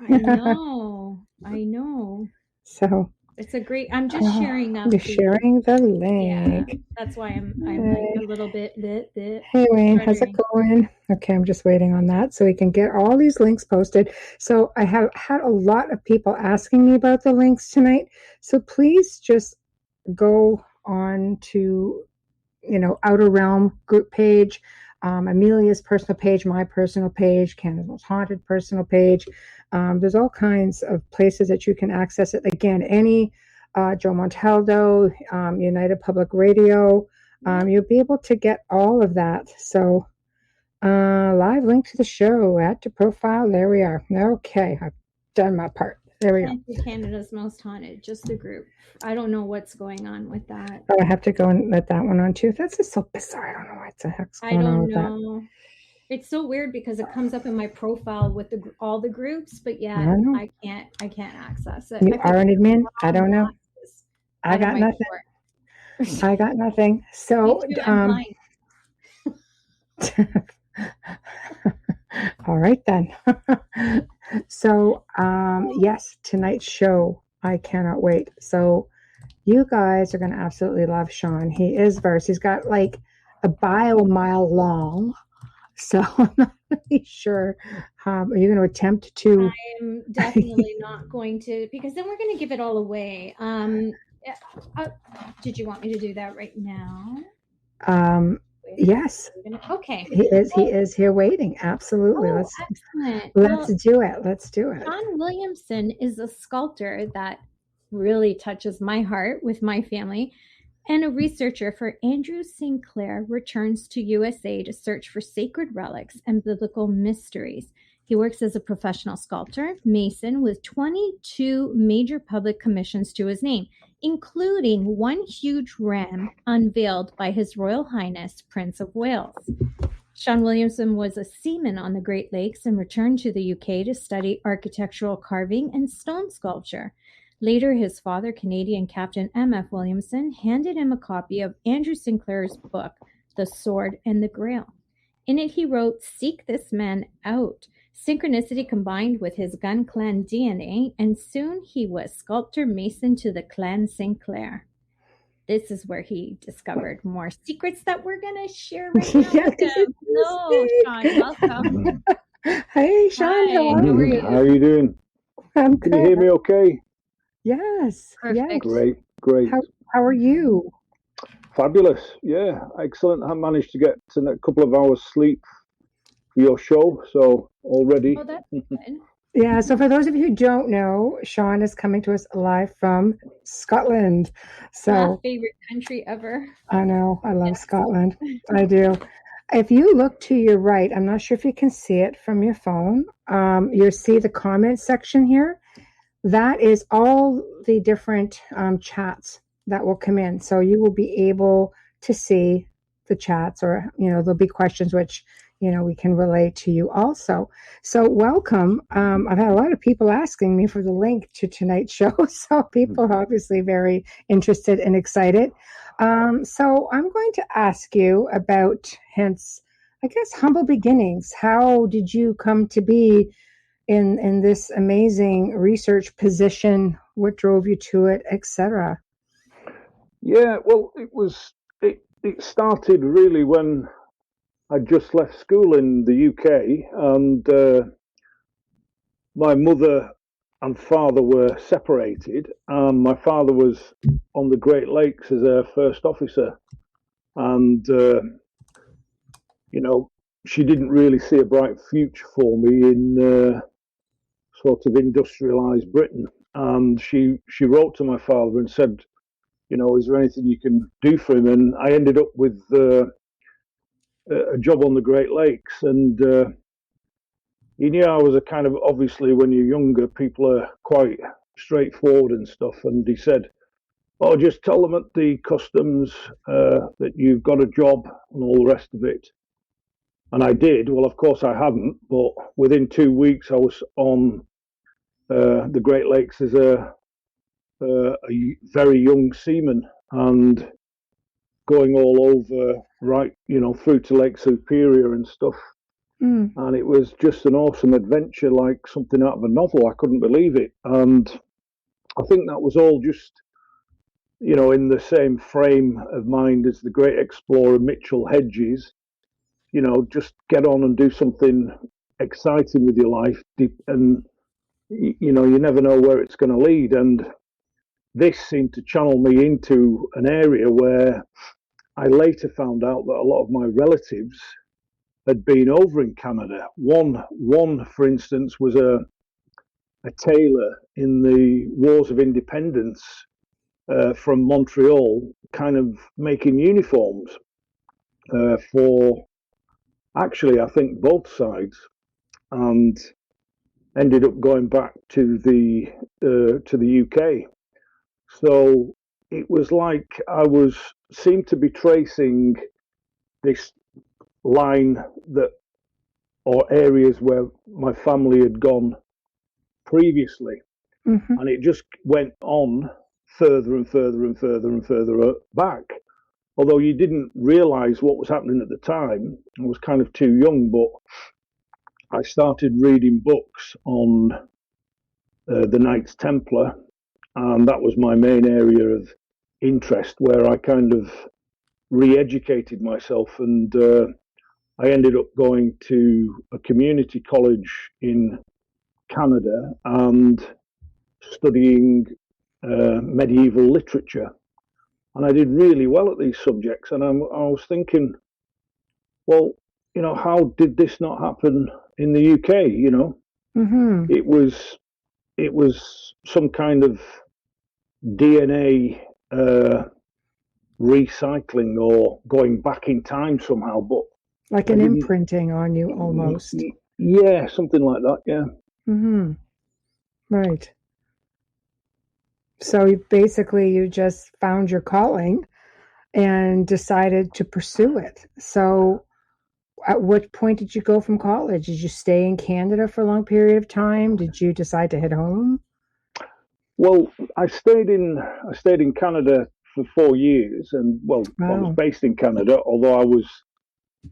I know. So It's a great, I'm just sharing up you're the, sharing the yeah, link. that's why I'm like a little bit Hey Wayne, how's it stuttering. going? Okay, I'm just waiting on that so we can get all these links posted. So I have had a lot of people asking me about the links tonight. So please just go on to, Outer Realm group page, Amelia's personal page, my personal page, Canada's Most Haunted personal page. There's all kinds of places that you can access it. Again, any Joe Montaldo, United Public Radio, you'll be able to get all of that. So live link to the show, add to profile. There we are. Okay, I've done my part. There we go. Canada's Most Haunted, just the group. I don't know what's going on with that. Oh, I have to go and let that one on too. That's just so bizarre. I don't know what the heck's going on with that. It's so weird because it comes up in my profile with all the groups, but yet I can't access it. You are an admin? I don't know. I got nothing. I got nothing. So, all right then. So, yes, tonight's show, I cannot wait. So, you guys are going to absolutely love Shawn. He is verse. He's got like a bio mile long. So I'm not really sure. Are you going to attempt to? I'm definitely not going to, because then we're going to give it all away. Did you want me to do that right now? Yes. Okay. He is here waiting. Absolutely. Excellent. Let's do it. Let's do it. Shawn Williamson is a sculptor that really touches my heart with my family, and a researcher for Andrew Sinclair returns to USA to search for sacred relics and biblical mysteries. He works as a professional sculptor, mason, with 22 major public commissions to his name, including one huge ram unveiled by His Royal Highness Prince of Wales. Shawn Williamson was a seaman on the Great Lakes and returned to the UK to study architectural carving and stone sculpture. Later, his father, Canadian Captain M.F. Williamson, handed him a copy of Andrew Sinclair's book, The Sword and the Grail. In it, he wrote, "Seek this man out." Synchronicity combined with his gun clan DNA, and soon he was sculptor mason to the clan Sinclair. This is where he discovered more secrets that we're going to share right now. Hello, Shawn. Welcome. Hey, Shawn. How are you doing? I'm good. Can you hear me okay? Yes. Perfect. Yes. Great. How are you? Fabulous. Yeah, excellent. I managed to get a couple of hours sleep for your show, so already. Oh, that's good. Yeah, so for those of you who don't know, Shawn is coming to us live from Scotland. So my favorite country ever. I know. I love Scotland. I do. If you look to your right, I'm not sure if you can see it from your phone. You'll see the comment section here. That is all the different chats that will come in. So you will be able to see the chats, or, there'll be questions which, we can relay to you also. So welcome. I've had a lot of people asking me for the link to tonight's show. So people are obviously very interested and excited. So I'm going to ask you about, hence, I guess, humble beginnings. How did you come to be in this amazing research position? What drove you to it, etc.? Yeah, well, it started really when I just left school in the UK, and my mother and father were separated, and my father was on the Great Lakes as a first officer, and she didn't really see a bright future for me in sort of industrialized Britain. And she wrote to my father and said, is there anything you can do for him? And I ended up with a job on the Great Lakes. And he knew I was a kind of, obviously, when you're younger, people are quite straightforward and stuff. And he said, "Oh, just tell them at the customs that you've got a job and all the rest of it." And I did. Well, of course I hadn't, but within 2 weeks I was on the Great Lakes as a very young seaman, and going all over, right, through to Lake Superior and stuff. And it was just an awesome adventure, like something out of a novel. I couldn't believe it. And I think that was all just, in the same frame of mind as the great explorer Mitchell Hedges. Just get on and do something exciting with your life. And, you never know where it's going to lead. And this seemed to channel me into an area where I later found out that a lot of my relatives had been over in Canada. One, for instance, was a tailor in the Wars of Independence from Montreal, kind of making uniforms for actually, I think, both sides, and ended up going back to the UK. So it was like I seemed to be tracing this line or areas where my family had gone previously, and it just went on further and further and further and further back. Although you didn't realize what was happening at the time, I was kind of too young, but I started reading books on the Knights Templar, and that was my main area of interest, where I kind of re-educated myself, and I ended up going to a community college in Canada and studying medieval literature. And I did really well at these subjects. And I was thinking, well, how did this not happen in the UK? It was some kind of DNA recycling or going back in time somehow, but like an imprinting on you almost. Yeah, something like that. Yeah. Right. So you just found your calling and decided to pursue it. So at what point did you go from college? Did you stay in Canada for a long period of time? Did you decide to head home? Well, I stayed in Canada for 4 years, and I was based in Canada, although I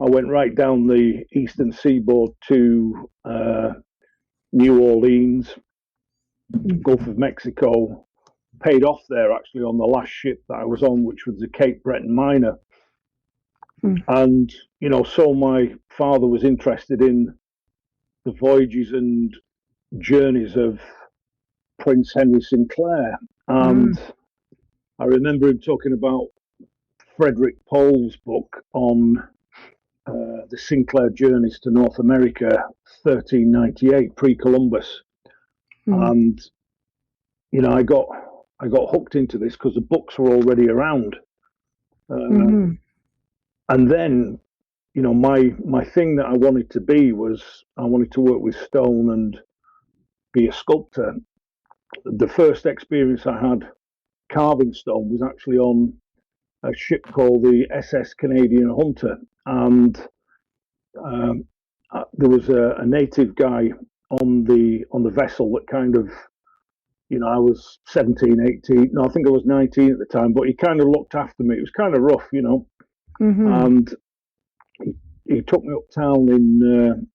went right down the eastern seaboard to New Orleans, Gulf of Mexico, paid off there actually on the last ship that I was on, which was the Cape Breton Miner. And, so my father was interested in the voyages and journeys of Prince Henry Sinclair. And I remember him talking about Frederick Pohl's book on the Sinclair journeys to North America, 1398, pre-Columbus. And, I got hooked into this because the books were already around. And then, my thing that I wanted to be was I wanted to work with stone and be a sculptor. The first experience I had carving stone was actually on a ship called the SS Canadian Hunter, and there was a native guy on the vessel that kind of, I was 17, 18, no, I think I was 19 at the time, but he kind of looked after me. It was kind of rough, and he took me uptown in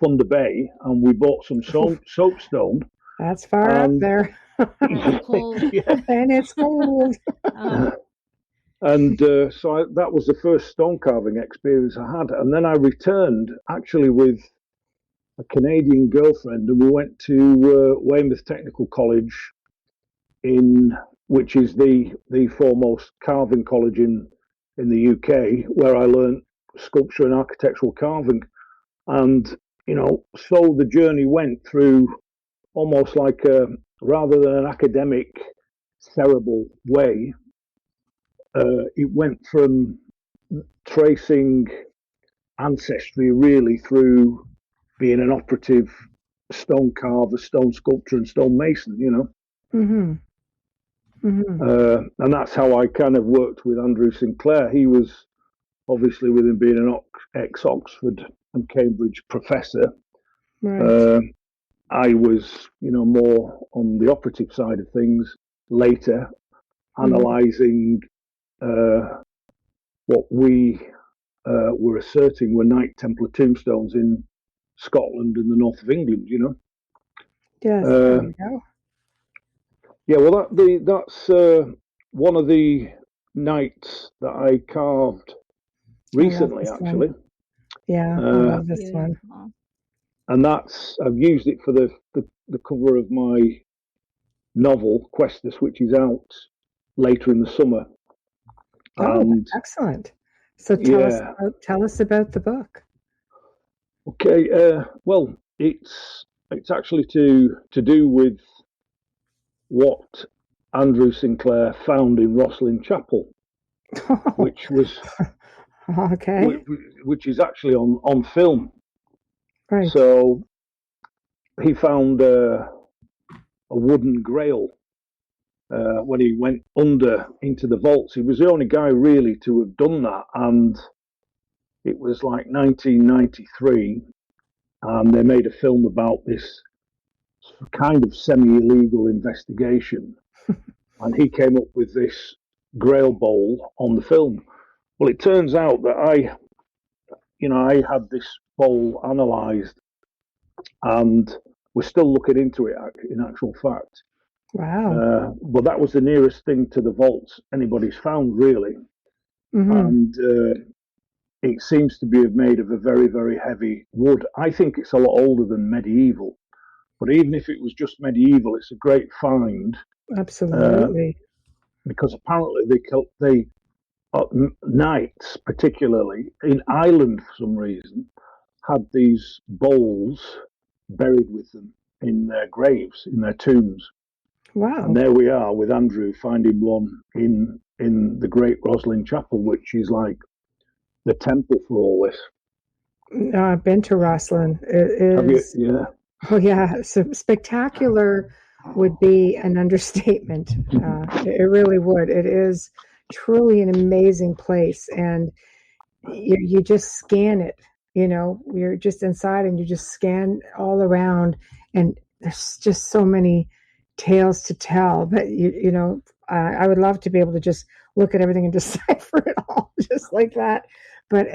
Thunder Bay, and we bought some soapstone. That's far up there. Cold. And it's cold. And so that was the first stone carving experience I had. And then I returned actually with a Canadian girlfriend, and we went to Weymouth Technical College, which is the foremost carving college in the UK, where I learned sculpture and architectural carving. And, so the journey went through almost like rather than an academic, cerebral way, it went from tracing ancestry really through being an operative stone carver, stone sculptor, and stone mason, and that's how I kind of worked with Andrew Sinclair. He was obviously, with him being an ex-Oxford and Cambridge professor, right. I was, more on the operative side of things later, analysing what we were asserting were Knight Templar tombstones in Scotland and the north of England. Yes, there you go. Yeah, well, that's one of the knights that I carved recently, actually. Yeah, I love this one. And I've used it for the cover of my novel Questus, which is out later in the summer. Oh, excellent! So tell us about the book. Okay, well, it's actually to do with what Andrew Sinclair found in Rosslyn Chapel, which was okay, which is actually on film. Right. So he found a wooden grail when he went under into the vaults. He was the only guy really to have done that, and it was like 1993, and they made a film about this kind of semi-illegal investigation, and he came up with this grail bowl on the film. Well, it turns out that I had this bowl analysed, and we're still looking into it in actual fact. Wow. But that was the nearest thing to the vaults anybody's found, really. And it seems to be made of a very, very heavy wood. I think it's a lot older than medieval. But even if it was just medieval, it's a great find. Absolutely. Because apparently they knights, particularly in Ireland for some reason, had these bowls buried with them in their graves, in their tombs. Wow. And there we are with Andrew finding one in the Great Rosslyn Chapel, which is like the temple for all this. I've been to Rosslyn. It is. Have you? Yeah. Oh yeah, so spectacular would be an understatement. It really would. It is truly an amazing place, and you just scan it. You're just inside, and you just scan all around, and there's just so many tales to tell. But I would love to be able to just look at everything and decipher it all just like that. But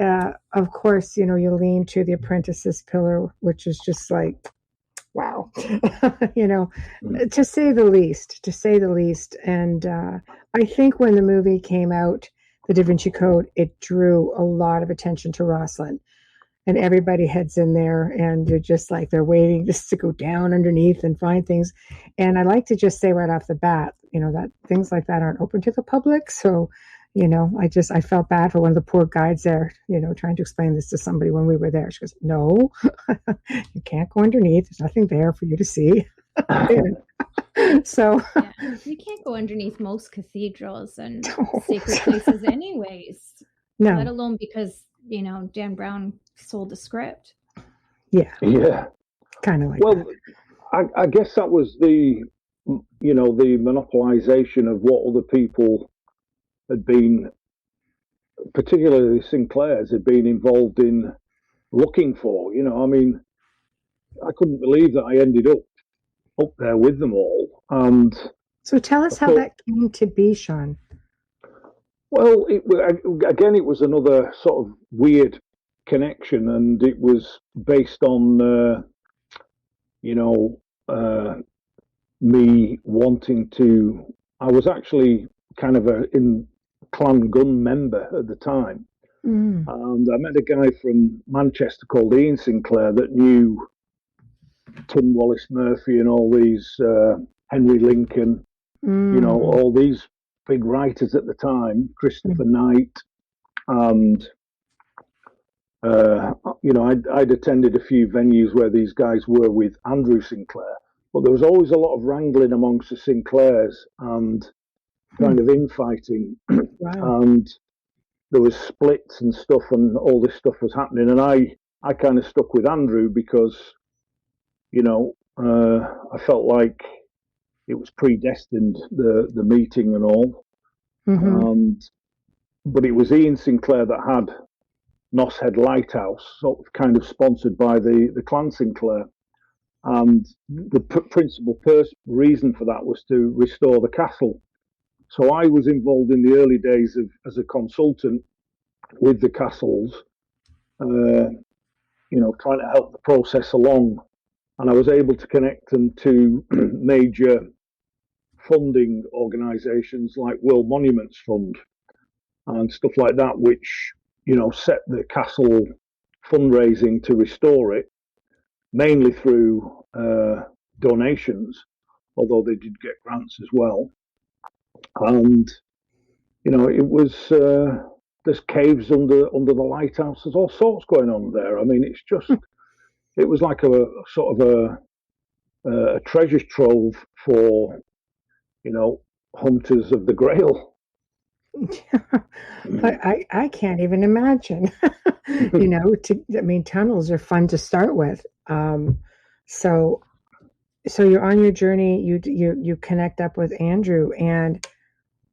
of course, you lean to the Apprentice's Pillar, which is just like, wow, to say the least. And I think when the movie came out, The Da Vinci Code, it drew a lot of attention to Rosslyn. And everybody heads in there, and they're waiting just to go down underneath and find things. And I like to just say right off the bat, that things like that aren't open to the public. So, I felt bad for one of the poor guides there, trying to explain this to somebody when we were there. She goes, "No, you can't go underneath. There's nothing there for you to see." So you can't go underneath most cathedrals and sacred places anyways. No. Let alone because, Dan Brown sold the script. Yeah. Yeah. Kind of like that. I guess that was the monopolization of what other people had been, particularly Sinclair's, had been involved in looking for. I couldn't believe that I ended up there with them all. And so tell us how that came to be, Shawn. Well, it was another sort of weird connection, and it was based on, me wanting to. I was actually kind of in Clan Gun member at the time, and I met a guy from Manchester called Ian Sinclair that knew Tim Wallace Murphy and all these Henry Lincoln, all these big writers at the time, Christopher Knight, and I'd attended a few venues where these guys were with Andrew Sinclair, but there was always a lot of wrangling amongst the Sinclairs and kind of infighting. Wow. And there was splits and stuff, and all this stuff was happening, and I kind of stuck with Andrew because I felt like it was predestined, the meeting and all. But it was Ian Sinclair that had Noss Head Lighthouse, sort of kind of sponsored by the Clan Sinclair. And the principal reason for that was to restore the castle. So I was involved in the early days as a consultant with the castles, trying to help the process along. And I was able to connect them to major funding organisations like World Monuments Fund and stuff like that, which, set the castle fundraising to restore it, mainly through donations, although they did get grants as well. And, it was, there's caves under the lighthouse. There's all sorts going on there. I mean, it's just, it was like a sort of a treasure trove for, hunters of the Grail. But I can't even imagine. Tunnels are fun to start with. So you're on your journey. You connect up with Andrew, and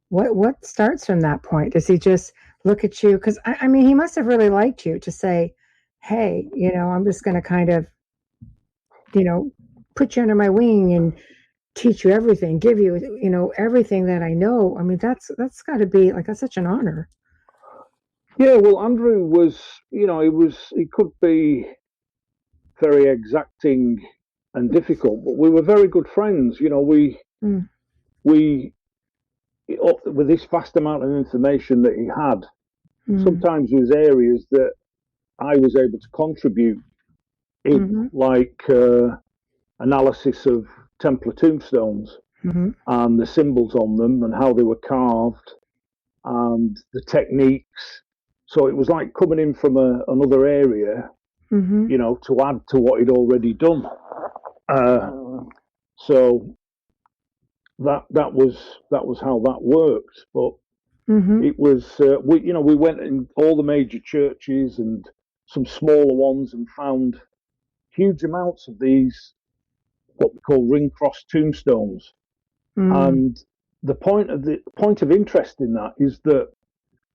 what starts from that point? Does he just look at you? Because he must have really liked you to say, "Hey, I'm just going to kind of, put you under my wing and teach you everything, give you, everything that I know." I mean, that's got to be that's such an honor. Yeah, well, Andrew was, he could be very exacting and difficult, but we were very good friends. We with this vast amount of information that he had, sometimes there was areas that I was able to contribute in, like analysis of Templar tombstones and the symbols on them and how they were carved and the techniques. So it was like coming in from another area, to add to what he'd already done. So that was how that worked. But it was we went in all the major churches and some smaller ones and found huge amounts of these what we call ring cross tombstones. And the point of interest in that is that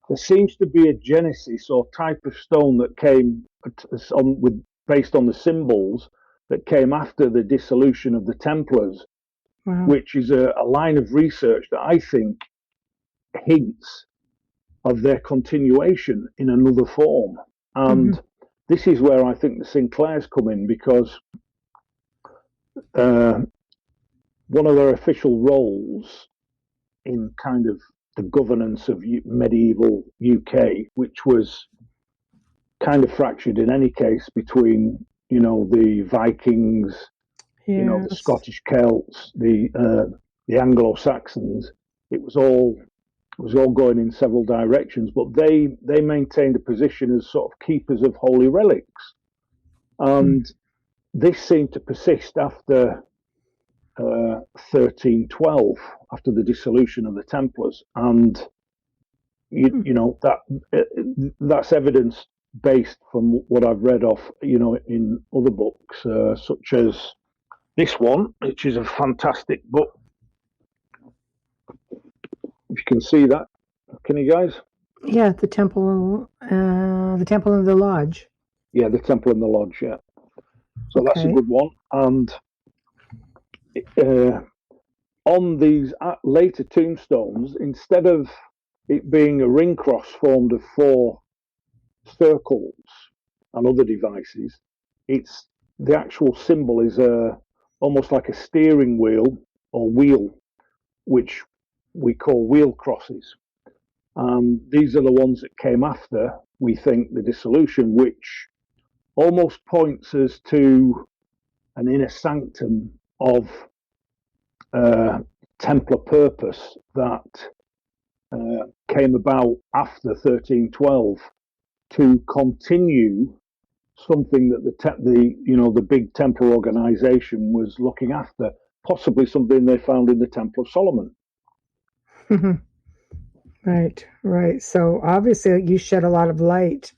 there seems to be a genesis or type of stone that came based on the symbols that came after the dissolution of the Templars, which is a line of research that I think hints of their continuation in another form. And this is where I think the Sinclairs come in, because one of their official roles in kind of the governance of medieval UK, which was kind of fractured in any case between, the Vikings, the Scottish Celts, the Anglo-Saxons. It was all going in several directions, but they maintained a position as sort of keepers of holy relics. And this seemed to persist after 1312, after the dissolution of the Templars, and that's evidence based from what I've read off, in other books, such as this one, which is a fantastic book. If you can see that, can you guys? Yeah, the temple and the lodge. Yeah, the temple and the lodge. Yeah, so that's a good one. And on these later tombstones, instead of it being a ring cross formed of 4 circles and other devices, it's the actual symbol is almost like a steering wheel or wheel, which we call wheel crosses. These are the ones that came after, we think, the dissolution, which almost points us to an inner sanctum of Templar purpose that came about after 1312 to continue something that the big Templar organization was looking after, possibly something they found in the Temple of Solomon. Right. So obviously you shed a lot of light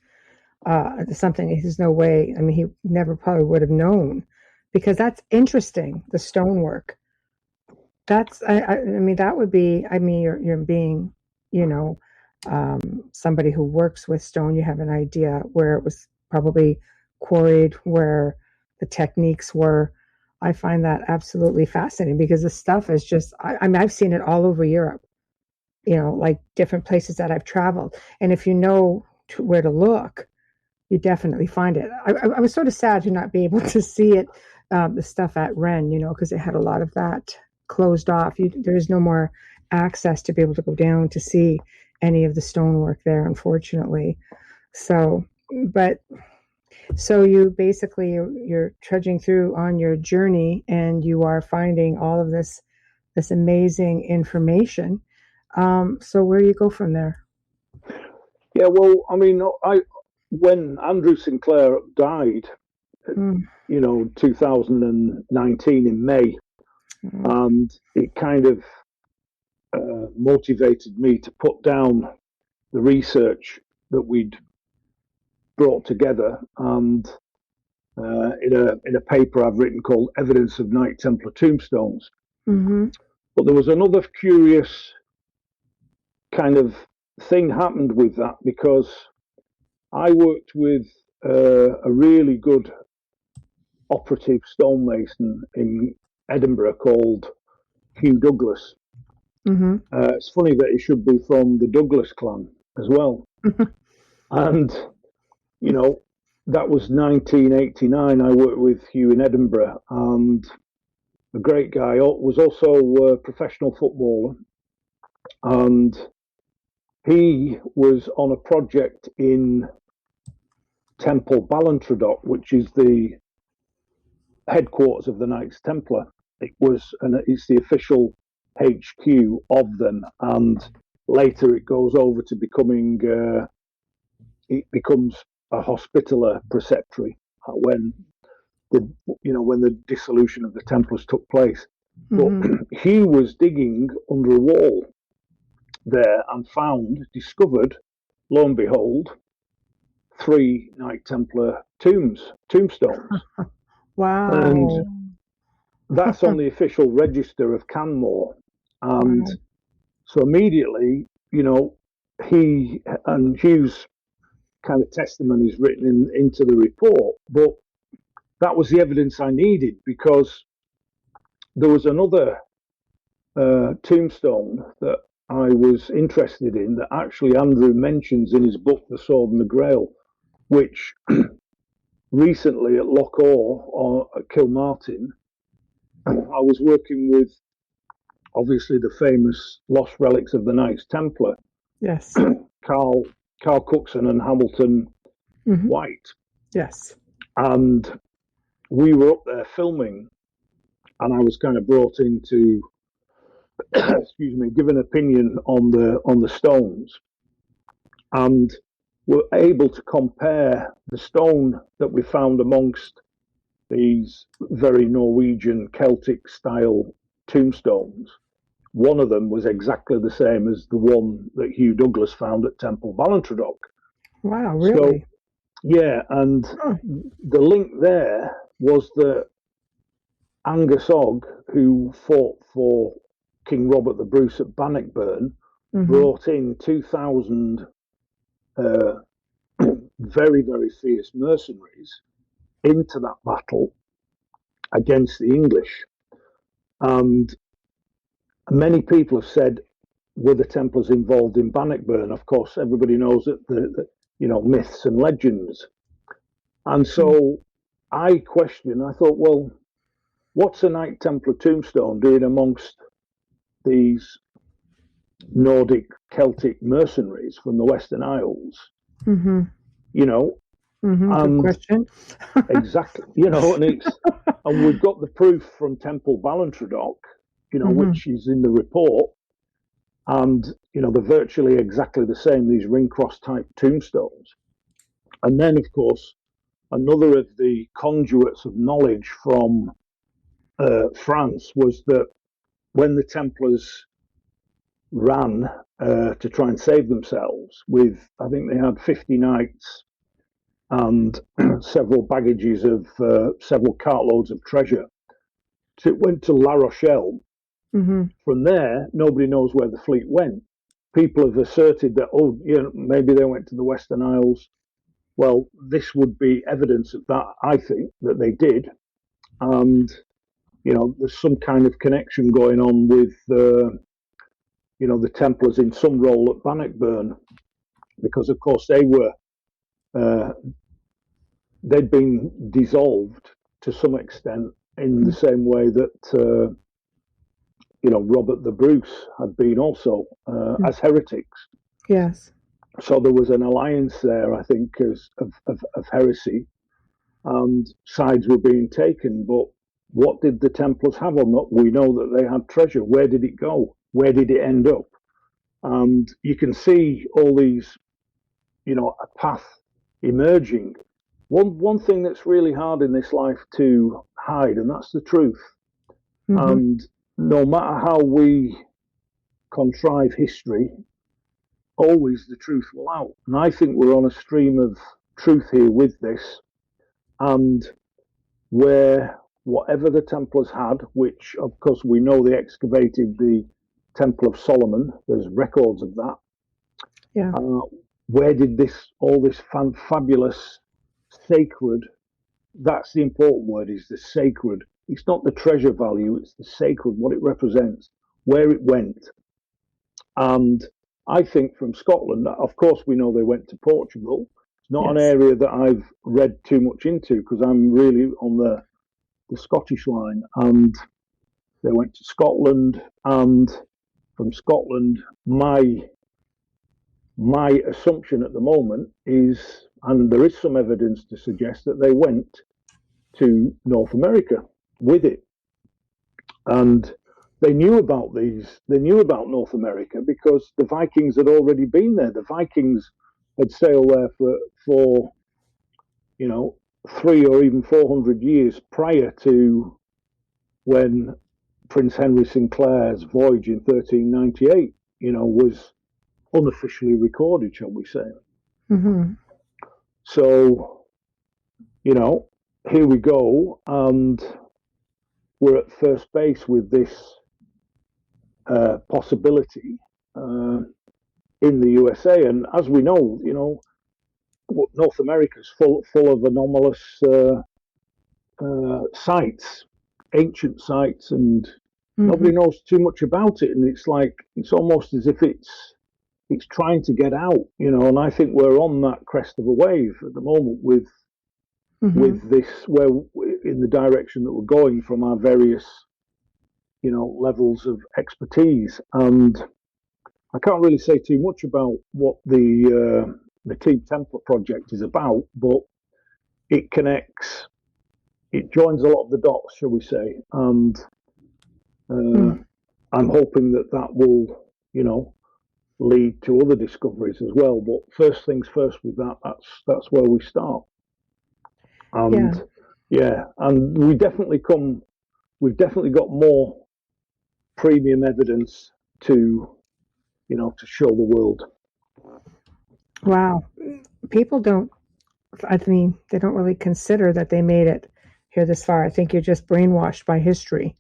something there's no way, he never probably would have known, because that's interesting, the stonework. That's that would be, you're being, somebody who works with stone, you have an idea where it was probably quarried, where the techniques were. I find that absolutely fascinating, because the stuff is just, I've seen it all over Europe, like different places that I've traveled. And if you know where to look, you definitely find it. I was sort of sad to not be able to see it, the stuff at Ren, because it had a lot of that closed off. There is no more access to be able to go down to see any of the stonework there, unfortunately. So you basically, you're trudging through on your journey, and you are finding all of this amazing information. So where do you go from there? Yeah, well, I mean, when Andrew Sinclair died, 2019 in May, and it kind of motivated me to put down the research that we'd brought together, and in a paper I've written called Evidence of Knight Templar Tombstones. But there was another curious kind of thing happened with that, because I worked with a really good operative stonemason in Edinburgh called Hugh Douglas. It's funny that he should be from the Douglas clan as well. And, that was 1989. I worked with Hugh in Edinburgh, and a great guy, was also a professional footballer. And he was on a project in Temple Ballantradock, which is the headquarters of the Knights Templar. It's the official HQ of them, and later it goes over to becoming it becomes a hospitaller preceptory when the dissolution of the Templars took place. But he was digging under a wall there and discovered, lo and behold, 3 Knight Templar tombstones. Wow. And that's on the official register of Canmore. And so immediately, he and Hugh's kind of testimony is written into the report. But that was the evidence I needed, because there was another tombstone that I was interested in that actually Andrew mentions in his book, The Sword and the Grail, which recently at Loch Awe at Kilmartin, I was working with, obviously, the famous Lost Relics of the Knights Templar. Yes. Carl Cookson and Hamilton White. Yes. And we were up there filming, and I was kind of brought in to, give an opinion on the stones, and were able to compare the stone that we found amongst these very Norwegian Celtic style tombstones. One of them was exactly the same as the one that Hugh Douglas found at Temple Ballantradock. Wow, really? So, yeah, and the link there was that Angus Ogg, who fought for King Robert the Bruce at Bannockburn, brought in 2,000 very, very fierce mercenaries into that battle against the English. And many people have said, were the Templars involved in Bannockburn? Of course, everybody knows that the myths and legends. And so I thought, well, what's a Knight Templar tombstone doing amongst these Nordic Celtic mercenaries from the Western Isles? Good question. Exactly. And we've got the proof from Temple Ballantradock, which is in the report. And, they're virtually exactly the same, these ring cross type tombstones. And then, of course, another of the conduits of knowledge from France was that when the Templars ran to try and save themselves I think they had 50 knights and several baggages of several cartloads of treasure. So it went to La Rochelle. From there, nobody knows where the fleet went. People have asserted that, maybe they went to the Western Isles. Well, this would be evidence of that, I think, that they did. And, there's some kind of connection going on with, the Templars in some role at Bannockburn. because of course they'd been dissolved to some extent in the same way that Robert the Bruce had been also as heretics. Yes. So there was an alliance there, I think, of heresy, and sides were being taken. But what did the Templars have on that? We know that they had treasure. Where did it go? Where did it end up? And you can see all these, a path emerging. One thing that's really hard in this life to hide, and that's the truth. Mm-hmm. And no matter how we contrive history, always the truth will out. And I think we're on a stream of truth here with this. And where whatever the Templars had, which of course we know they excavated the Temple of Solomon, there's records of that. Yeah. Where did all this fabulous, sacred, that's the important word, is the sacred. It's not the treasure value, it's the sacred, what it represents, where it went. And I think from Scotland, of course, we know they went to Portugal. It's not an area that I've read too much into because I'm really on the Scottish line. And they went to Scotland, and from Scotland, my assumption at the moment is, and there is some evidence to suggest that they went to North America with it. And they knew about North America because the Vikings had already been there. The Vikings had sailed there for 300 or even 400 years prior to when Prince Henry Sinclair's voyage in 1398, was unofficially recorded, shall we say. Mm-hmm. So, here we go, and we're at first base with this possibility in the USA. And as we know, North America's full of anomalous sites, ancient sites, and nobody knows too much about it. And it's almost as if it's trying to get out, and I think we're on that crest of a wave at the moment with this, where in the direction that we're going from our various, levels of expertise. And I can't really say too much about what the Team Templar project is about, but it joins a lot of the dots, shall we say, and I'm hoping that will, lead to other discoveries as well. But first things first with that's where we start. And and we've definitely got more premium evidence to show the world. Wow. People they don't really consider that they made it here this far. I think you're just brainwashed by history.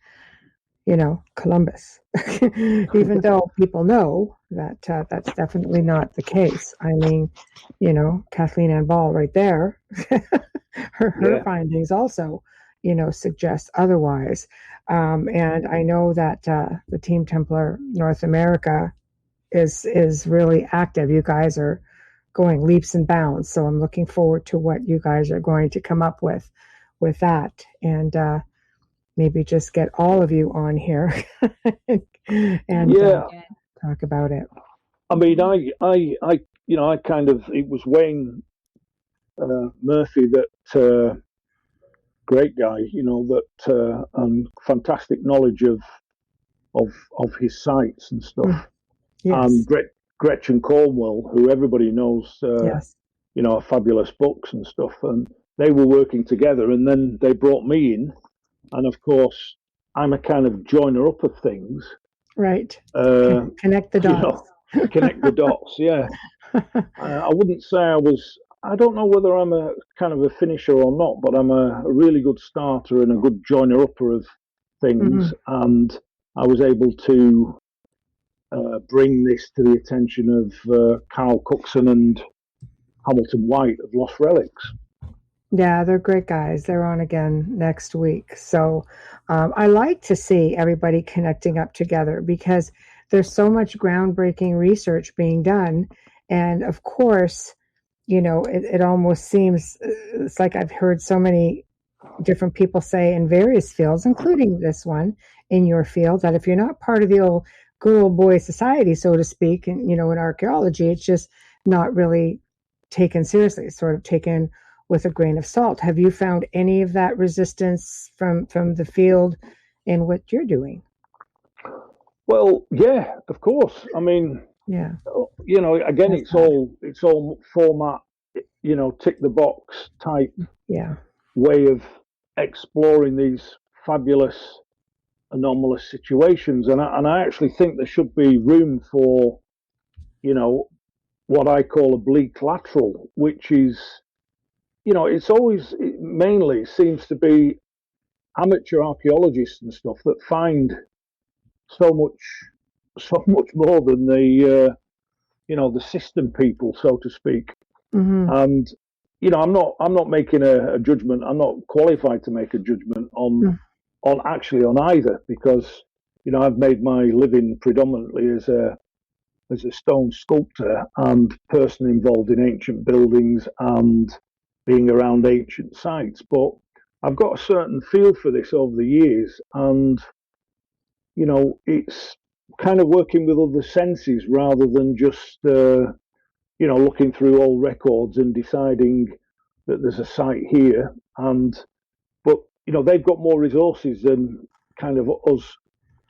Columbus, even though people know that that's definitely not the case. I mean, Kathleen Ann Ball right there, her findings also, suggest otherwise. And I know that the Team Templar North America is really active. You guys are going leaps and bounds. So I'm looking forward to what you guys are going to come up with that. And maybe just get all of you on here and talk about it. I mean, I kind of, it was Wayne Murphy, that great guy, that and fantastic knowledge of his sites and stuff. And Gretchen Cornwell, who everybody knows, fabulous books and stuff, and they were working together, and then they brought me in. And of course, I'm a kind of joiner up of things. Right. Connect the dots. Connect the dots, yeah. I wouldn't say I don't know whether I'm a kind of a finisher or not, but I'm a really good starter and a good joiner upper of things. And I was able to bring this to the attention of Carl Cookson and Hamilton White of Lost Relics. Yeah, they're great guys. They're on again next week. So I like to see everybody connecting up together because there's so much groundbreaking research being done. And of course, it almost seems, it's like I've heard so many different people say in various fields, including this one in your field, that if you're not part of the good old boy society, so to speak, and in archaeology, it's just not really taken seriously. It's sort of taken with a grain of salt. Have you found any of that resistance from the field in what you're doing? Well, yeah, of course. I mean, Yeah, again, that's it's all format, tick the box type yeah. way of exploring these fabulous anomalous situations, and I actually think there should be room for, what I call a bleak lateral, which is, it's always mainly seems to be amateur archaeologists and stuff that find so much more than the system people, so to speak. Mm-hmm. And I'm not making a judgment. I'm not qualified to make a judgment on either, because I've made my living predominantly as a stone sculptor and person involved in ancient buildings and being around ancient sites. But I've got a certain feel for this over the years, and it's kind of working with other senses rather than just looking through old records and deciding that there's a site here. But they've got more resources than kind of us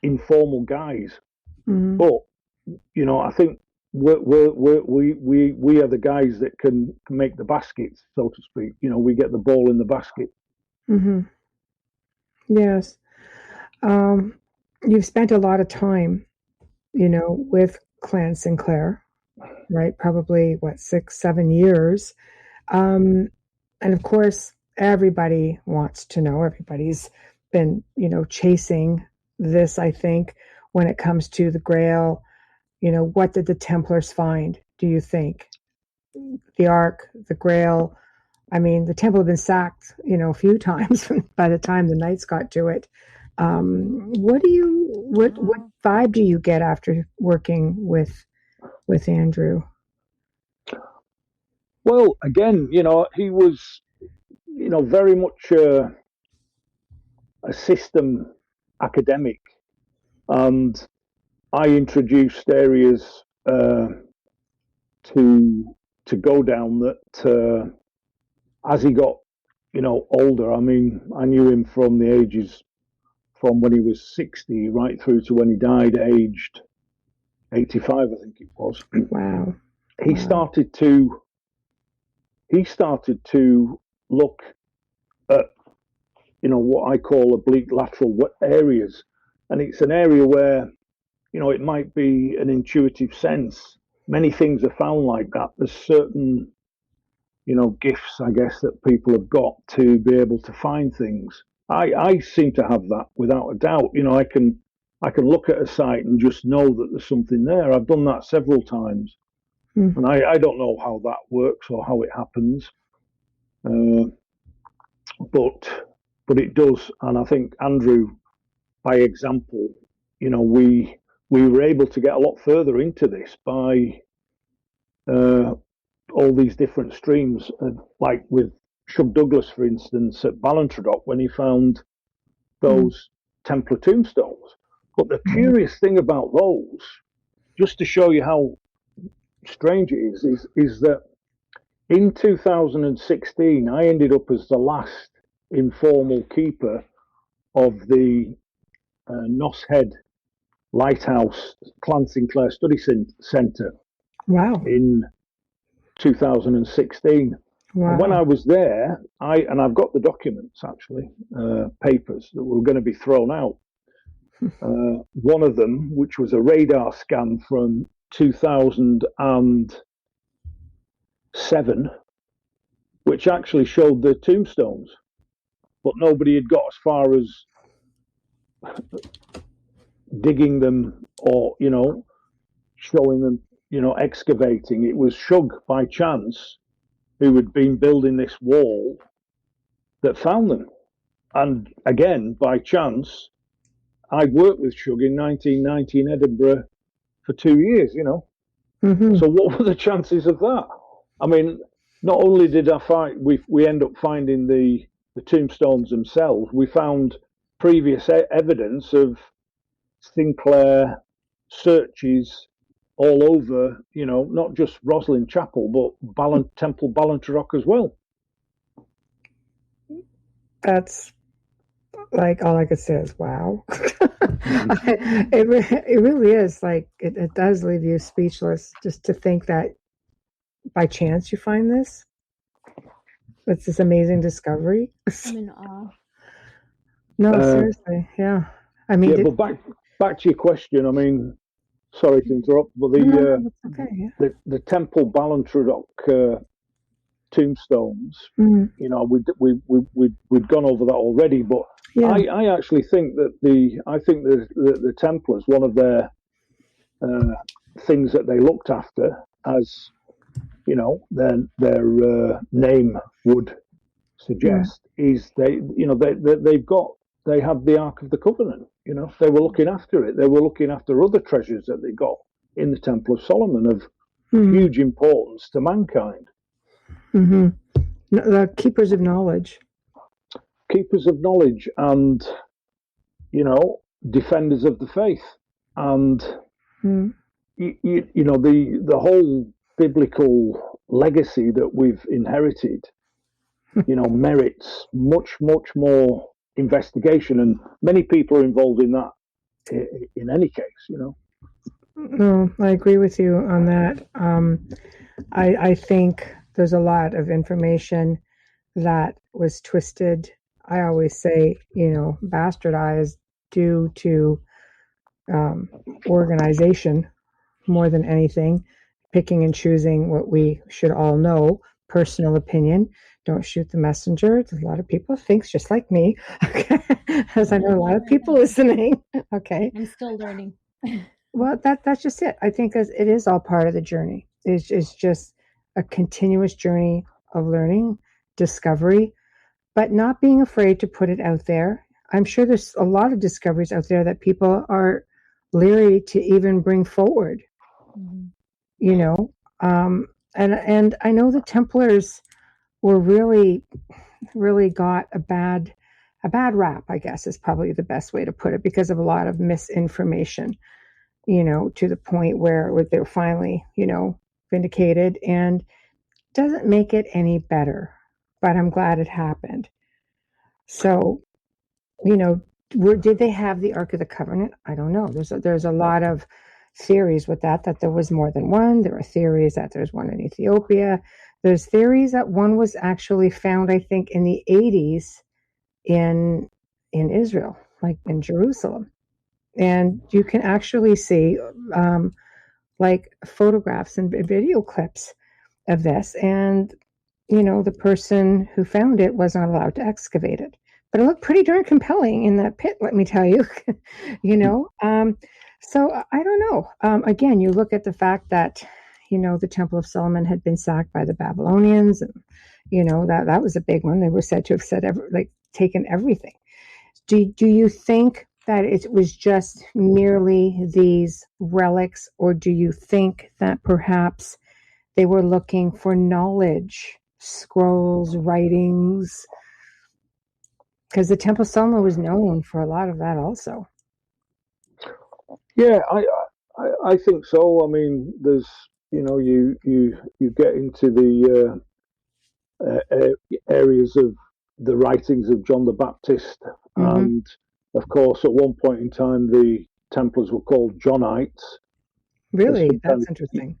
informal guys. Mm-hmm. But I think we are the guys that can make the baskets, so to speak. We get the ball in the basket. Mm-hmm. Yes. You've spent a lot of time, with Clan Sinclair, right? Probably 6, 7 years. And of course, everybody wants to know. Everybody's been, chasing this, I think, when it comes to the Grail. What did the Templars find, do you think? The Ark, the Grail. I mean, the temple had been sacked, a few times by the time the Knights got to it. What vibe do you get after working with Andrew? Well, again, he was, very much a system academic, and I introduced areas to go down that as he got, older. I mean, I knew him from the ages from when he was 60 right through to when he died, aged 85, I think it was. Wow. He started to look at, what I call oblique lateral areas, and it's an area where, it might be an intuitive sense. Many things are found like that. There's certain, gifts, I guess, that people have got to be able to find things. I seem to have that without a doubt. I can look at a site and just know that there's something there. I've done that several times, and I don't know how that works or how it happens, but it does. And I think Andrew, by example, we were able to get a lot further into this by all these different streams, like with Shug Douglas, for instance, at Ballantradock, when he found those Templar tombstones. But the curious thing about those, just to show you how strange it is that in 2016, I ended up as the last informal keeper of the Noss Head Lighthouse Clan Sinclair Study Centre. Wow. In 2016. Wow. And when I was there, I've got the documents, actually, papers that were going to be thrown out. One of them, which was a radar scan from 2007, which actually showed the tombstones, but nobody had got as far as digging them or, showing them, excavating. It was Shug, by chance, who had been building this wall, that found them. And again, by chance, I worked with Shug in 1990 in Edinburgh for 2 years, Mm-hmm. So what were the chances of that? I mean, not only did we end up finding the tombstones themselves, we found previous evidence of Sinclair searches all over, not just Roslin Chapel, but Temple Ballantrae as well. That's like all I could say is wow. It really is like it does leave you speechless just to think that by chance you find this. It's this amazing discovery. I'm in awe. No, seriously, yeah. I mean, yeah, but back to your question. I mean, sorry to interrupt, but okay, yeah. the Temple Ballantrae tombstones. We'd gone over that already, but Yeah. I actually think that the Templars, one of their things that they looked after, as their name would suggest, is they have the Ark of the Covenant. They were looking after it. They were looking after other treasures that they got in the Temple of Solomon of huge importance to mankind. Mm-hmm. The keepers of knowledge. Keepers of knowledge, and defenders of the faith, and the whole biblical legacy that we've inherited, merits much more investigation, and many people are involved in that. In any case, No, I agree with you on that. I think there's a lot of information that was twisted. I always say, bastardized due to organization more than anything, picking and choosing what we should all know. Personal opinion. Don't shoot the messenger. There's a lot of people thinks just like me, as I know a lot of people listening. Okay, I'm still learning. Well, that's just it. I think as it is all part of the journey. It's just a continuous journey of learning, discovery, but not being afraid to put it out there. I'm sure there's a lot of discoveries out there that people are leery to even bring forward. And I know the Templars were really got a bad rap, I guess is probably the best way to put it, because of a lot of misinformation, to the point where they're finally, vindicated, and doesn't make it any better, but I'm glad it happened. So, did they have the Ark of the Covenant? I don't know. There's a lot of theories with that there was more than one. There are theories that there's one in Ethiopia. There's theories that one was actually found, I think, in the 80s in Israel, like in Jerusalem. And you can actually see like photographs and video clips of this. And, the person who found it was not allowed to excavate it. But it looked pretty darn compelling in that pit, let me tell you. So I don't know. Again, you look at the fact that, the Temple of Solomon had been sacked by the Babylonians, and, that was a big one. They were said to have taken everything. Do you think that it was just merely these relics, or do you think that perhaps they were looking for knowledge, scrolls, writings? Because the Temple of Solomon was known for a lot of that also. Yeah, I think so. I mean, there's you get into the areas of the writings of John the Baptist, and of course, at one point in time, the Templars were called Johnites. Really, that's interesting.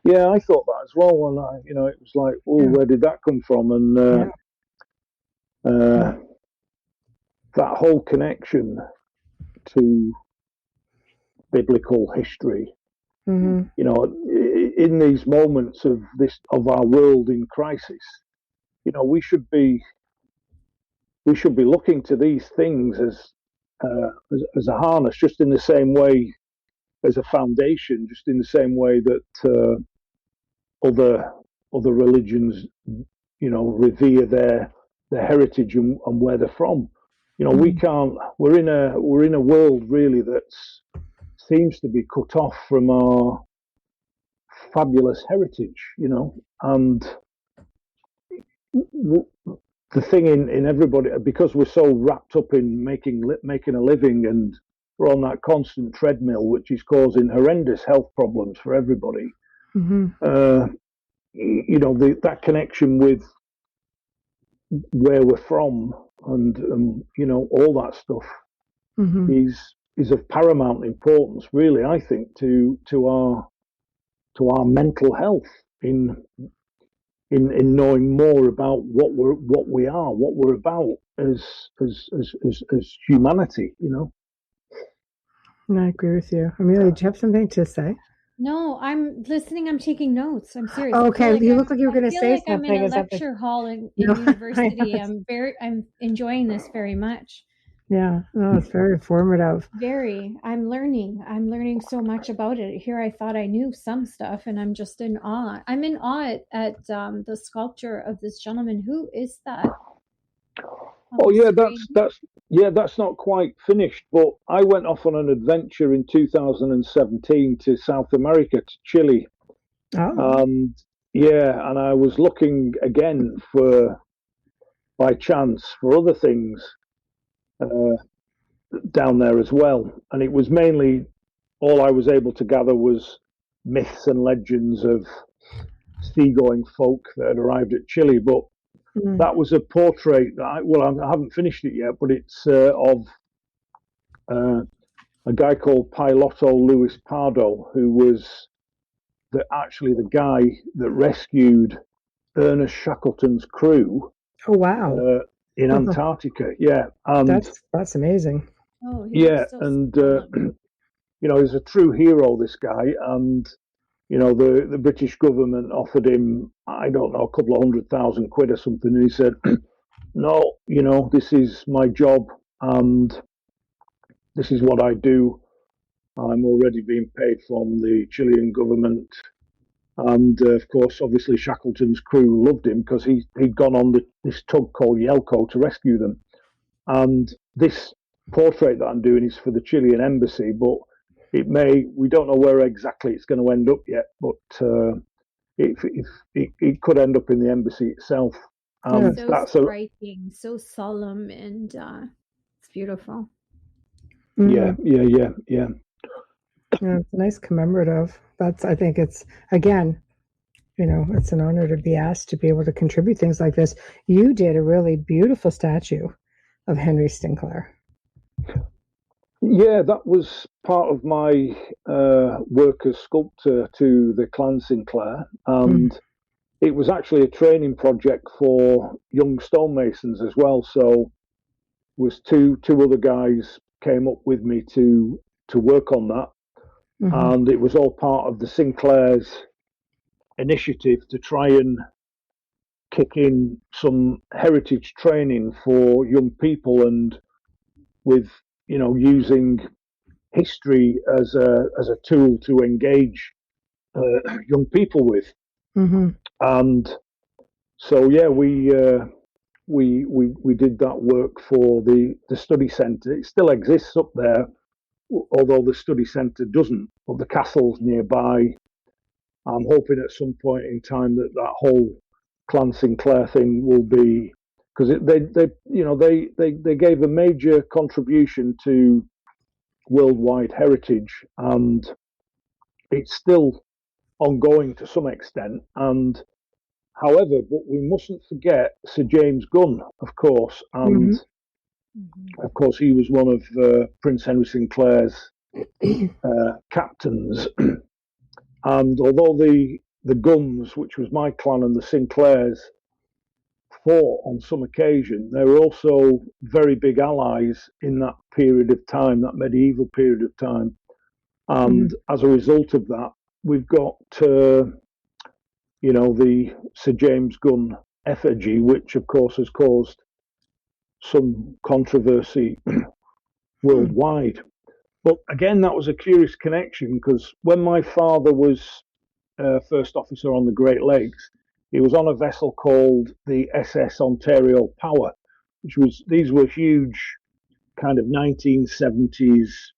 Yeah, I thought that as well, and it was like, where did that come from? And that whole connection to biblical history. In these moments of our world in crisis, we should be looking to these things as a harness, just in the same way as a foundation, just in the same way that other religions, revere their heritage and where they're from. We can't. We're in a world really that seems to be cut off from fabulous heritage, and the thing in everybody, because we're so wrapped up in making a living, and we're on that constant treadmill, which is causing horrendous health problems for everybody. That connection with where we're from, and all that stuff is of paramount importance, really, I think, to our mental health in knowing more about what we are, what we're about as humanity. I agree with you. Amelia, do you have something to say? No, I'm listening. I'm taking notes. I'm serious. Okay, you look like you were going to say something. I'm in a lecture hall in university. I'm enjoying this very much. Yeah, no, it's very informative. Very. I'm learning so much about it. Here I thought I knew some stuff, and I'm just in awe. I'm in awe at the sculpture of this gentleman. Who is that? Oh yeah, that's not quite finished, but I went off on an adventure in 2017 to South America, to Chile. And I was looking again by chance for other things down there as well, and it was mainly, all I was able to gather was myths and legends of seagoing folk that had arrived at Chile. But that was a portrait that I haven't finished it yet, but it's of a guy called Piloto Luis Pardo, who was actually the guy that rescued Ernest Shackleton's crew. Oh wow! In Antarctica, yeah, and that's amazing. Oh yeah, and he's a true hero, this guy, and the British government offered him, I don't know, a couple of £100,000 or something, and he said, no, this is my job, and this is what I do. I'm already being paid from the Chilean government. And of course, obviously, Shackleton's crew loved him because he'd gone on this tug called Yelko to rescue them. And this portrait that I'm doing is for the Chilean embassy, but we don't know where exactly it's going to end up yet, but it could end up in the embassy itself. So striking, so solemn, and it's beautiful. Yeah. Yeah, it's a nice commemorative. I think it's, again, it's an honor to be asked to be able to contribute things like this. You did a really beautiful statue of Henry Sinclair. Yeah, that was part of my work as sculptor to the Clan Sinclair, and it was actually a training project for young stonemasons as well. So, was two other guys came up with me to work on that. And it was all part of the Sinclair's initiative to try and kick in some heritage training for young people, and with using history as a tool to engage young people with. And so we did that work for the study centre. It still exists up there, although the study centre doesn't, but the castle's nearby. I'm hoping at some point in time that whole Clan Sinclair thing will be, because they gave a major contribution to worldwide heritage, and it's still ongoing to some extent. And however, but we mustn't forget Sir James Gunn, of course, and of course he was one of Prince Henry Sinclair's captains. And although the Gunns, which was my clan, and the Sinclairs fought on some occasion, they were also very big allies in that period of time, that medieval period of time. And as a result of that, we've got the Sir James Gunn effigy, which of course has caused some controversy worldwide. But again, that was a curious connection, because when my father was first officer on the Great Lakes, he was on a vessel called the SS Ontario Power, these were huge kind of 1970s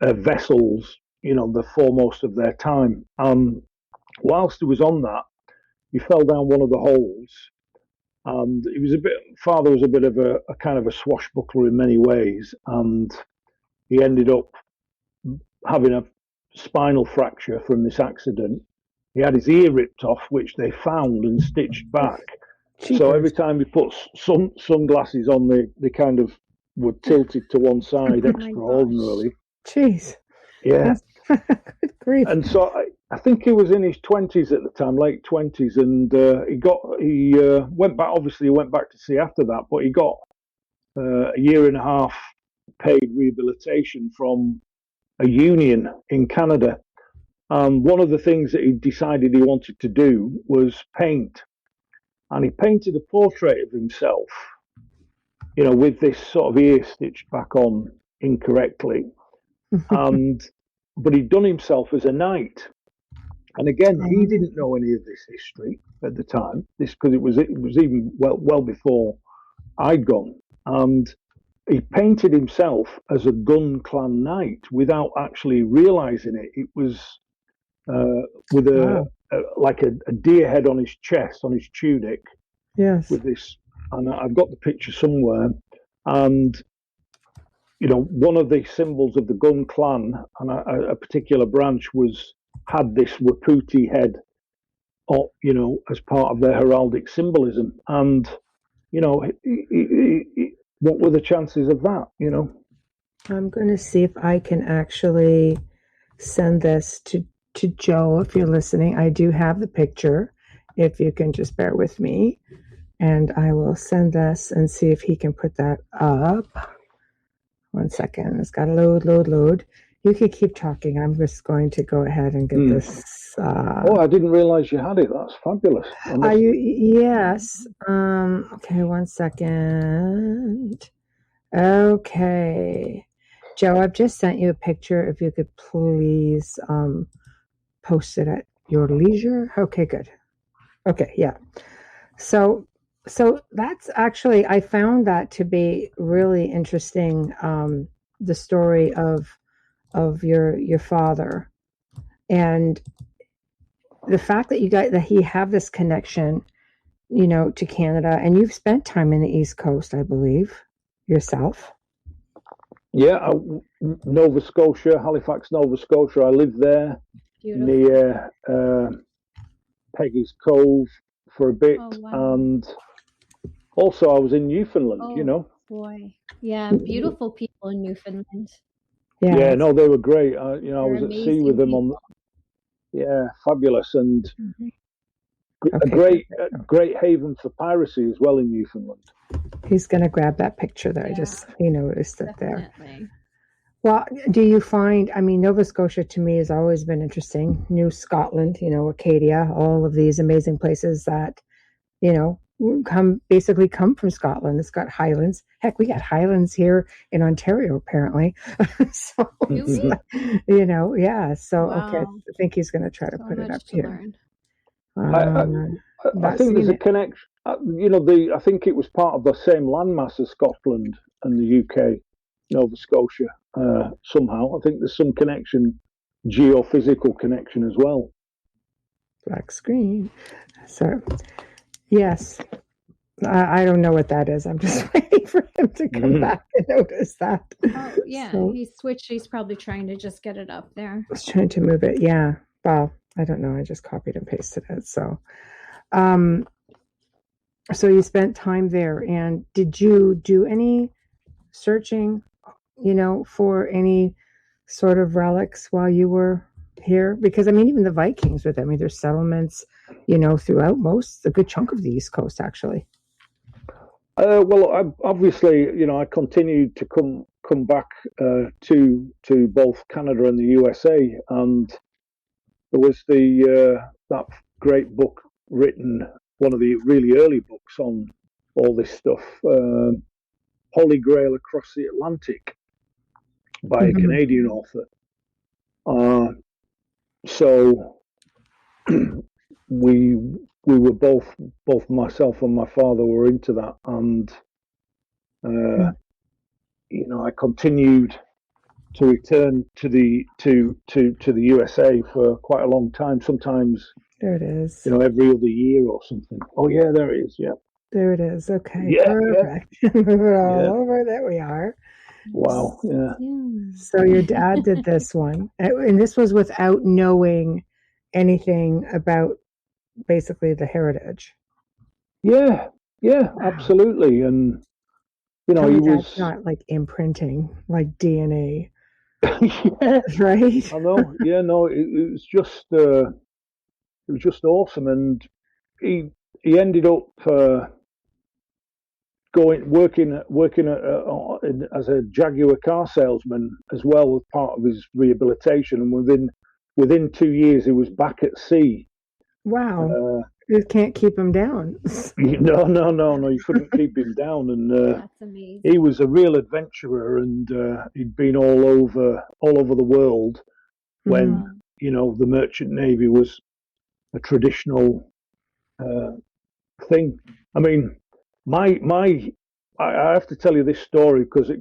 vessels, the foremost of their time. whilst he was on that, he fell down one of the holes, and he was father was a bit of a kind of a swashbuckler in many ways, and he ended up having a spinal fracture from this accident. He had his ear ripped off, which they found and stitched back. Jeepers. So every time he put sunglasses on, they kind of were tilted to one side extraordinarily. Jeez. Yeah. Good grief. And so I think he was in his 20s at the time, late 20s, and he went back. Obviously, he went back to sea after that, but he got a year and a half paid rehabilitation from a union in Canada. One of the things that he decided he wanted to do was paint, and he painted a portrait of himself, with this sort of ear stitched back on incorrectly, but he'd done himself as a knight. And again, he didn't know any of this history at the time. Because it was even well before I'd gone, and he painted himself as a gun clan knight without actually realizing it. It was with like a deer head on his chest, on his tunic. Yes. With this, and I've got the picture somewhere. And one of the symbols of the gun clan and a particular branch had this Wapiti head, as part of their heraldic symbolism. And what were the chances of that? I'm going to see if I can actually send this to Joe. If you're listening, I do have the picture. If you can just bear with me, and I will send this and see if he can put that up. 1 second. It's got to load. You can keep talking. I'm just going to go ahead and get this. I didn't realize you had it. That's fabulous. Yes. Okay, 1 second. Okay. Joe, I've just sent you a picture. If you could please post it at your leisure. Okay, good. Okay, yeah. So that's actually, I found that to be really interesting, the story of your father, and the fact that he have this connection, to Canada, and you've spent time in the East Coast, I believe, yourself. Yeah, Nova Scotia, Halifax, Nova Scotia. I lived there. Beautiful. Near Peggy's Cove for a bit. Oh, wow. And also I was in Newfoundland, Oh, boy. Yeah, beautiful people in Newfoundland. Yeah, no, they were great. I was at sea with them people. Fabulous, and a great haven for piracy as well in Newfoundland. He's going to grab that picture there. Yeah. He noticed it there. Well, do you find, Nova Scotia to me has always been interesting. New Scotland, Acadia, all of these amazing places that, come from Scotland. It's got highlands. Heck, we got highlands here in Ontario, apparently. So, yeah. So, wow. Okay, I think he's going to try to put it up here. I think there's a connection. I think it was part of the same landmass as Scotland and the UK, Nova Scotia. Somehow, I think there's some connection, geophysical connection as well. Black screen. So, yes, I don't know what that is. I'm just waiting for him to come back and notice that. Oh, yeah, so, he switched. He's probably trying to just get it up there. He's trying to move it. Yeah. Well, I don't know. I just copied and pasted it. So, so you spent time there, and did you do any searching, for any sort of relics while you were here? Because even the Vikings with them, there's settlements, throughout a good chunk of the East Coast, actually. Well, obviously, I continued to come back to both Canada and the USA, and there was that great book written, one of the really early books on all this stuff, Holy Grail Across the Atlantic, by a Canadian author. So we were both myself and my father were into that, and I continued to return to the USA for quite a long time. Sometimes There it is. every other year or something. Oh yeah, there it is. Yeah, there it is. Okay, yeah, perfect. Move it all yeah. over. There we are. Wow. Yeah. So your dad did this one, and this was without knowing anything about basically the heritage. Yeah. Yeah. Wow. Absolutely. And Tell he me was. that's not like imprinting, like DNA, Yeah. right? I know. Yeah. No. It was just. It was just awesome, and he ended up working as a Jaguar car salesman as well as part of his rehabilitation. And within 2 years, he was back at sea. Wow. You can't keep him down. No, you couldn't keep him down. And That's amazing. he was a real adventurer, and he'd been all over the world when the Merchant Navy was a traditional thing. I mean, I have to tell you this story because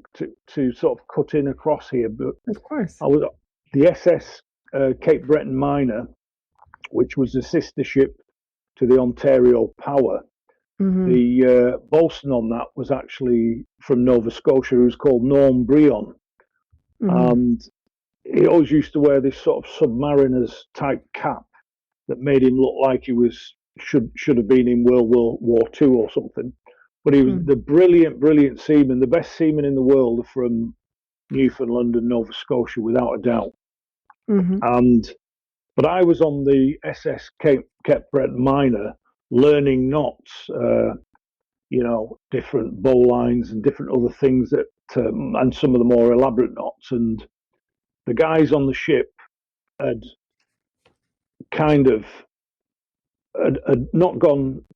to sort of cut in across here. But of course, I was the SS Cape Breton Minor, which was the sister ship to the Ontario Power. The bosun on that was actually from Nova Scotia, who was called Norm Brion, and he always used to wear this sort of submariner's type cap that made him look like he should have been in World War II or something. But he was the brilliant seaman, the best seaman in the world from Newfoundland and Nova Scotia, without a doubt. But I was on the SS Cape Breton Minor learning knots, different bowlines and different other things and some of the more elaborate knots. And the guys on the ship had kind of had not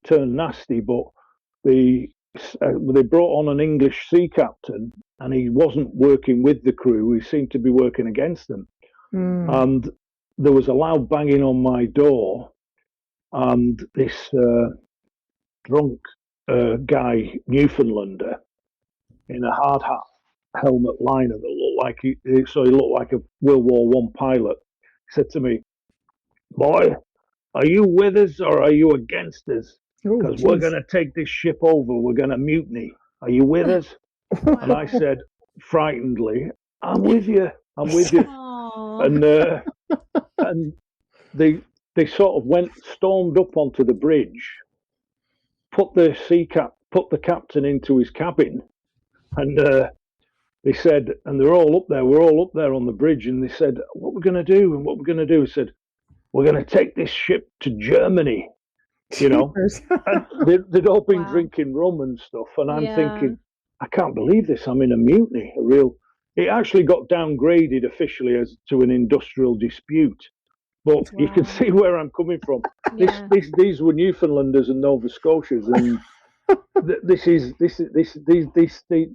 turned nasty, but they brought on an English sea captain, and he wasn't working with the crew. He seemed to be working against them. And there was a loud banging on my door, and this drunk guy, Newfoundlander, in a hard hat helmet liner that looked like he looked like a World War One pilot, said to me, "Boy, are you with us or are you against us? Because we're going to take this ship over. We're going to mutiny. Are you with us?" And I said, frightenedly, "I'm with you. I'm with you." And they sort of stormed up onto the bridge, put the captain into his cabin, and they said, and they're all up there. We're all up there on the bridge, and they said, "What we're going to do?" And what we're going to do? He said, "We're going to take this ship to Germany." And they'd all been drinking rum and stuff, and I'm thinking, I can't believe this. I'm in a mutiny. It actually got downgraded officially as to an industrial dispute, but you can see where I'm coming from. These were Newfoundlanders and Nova Scotians, and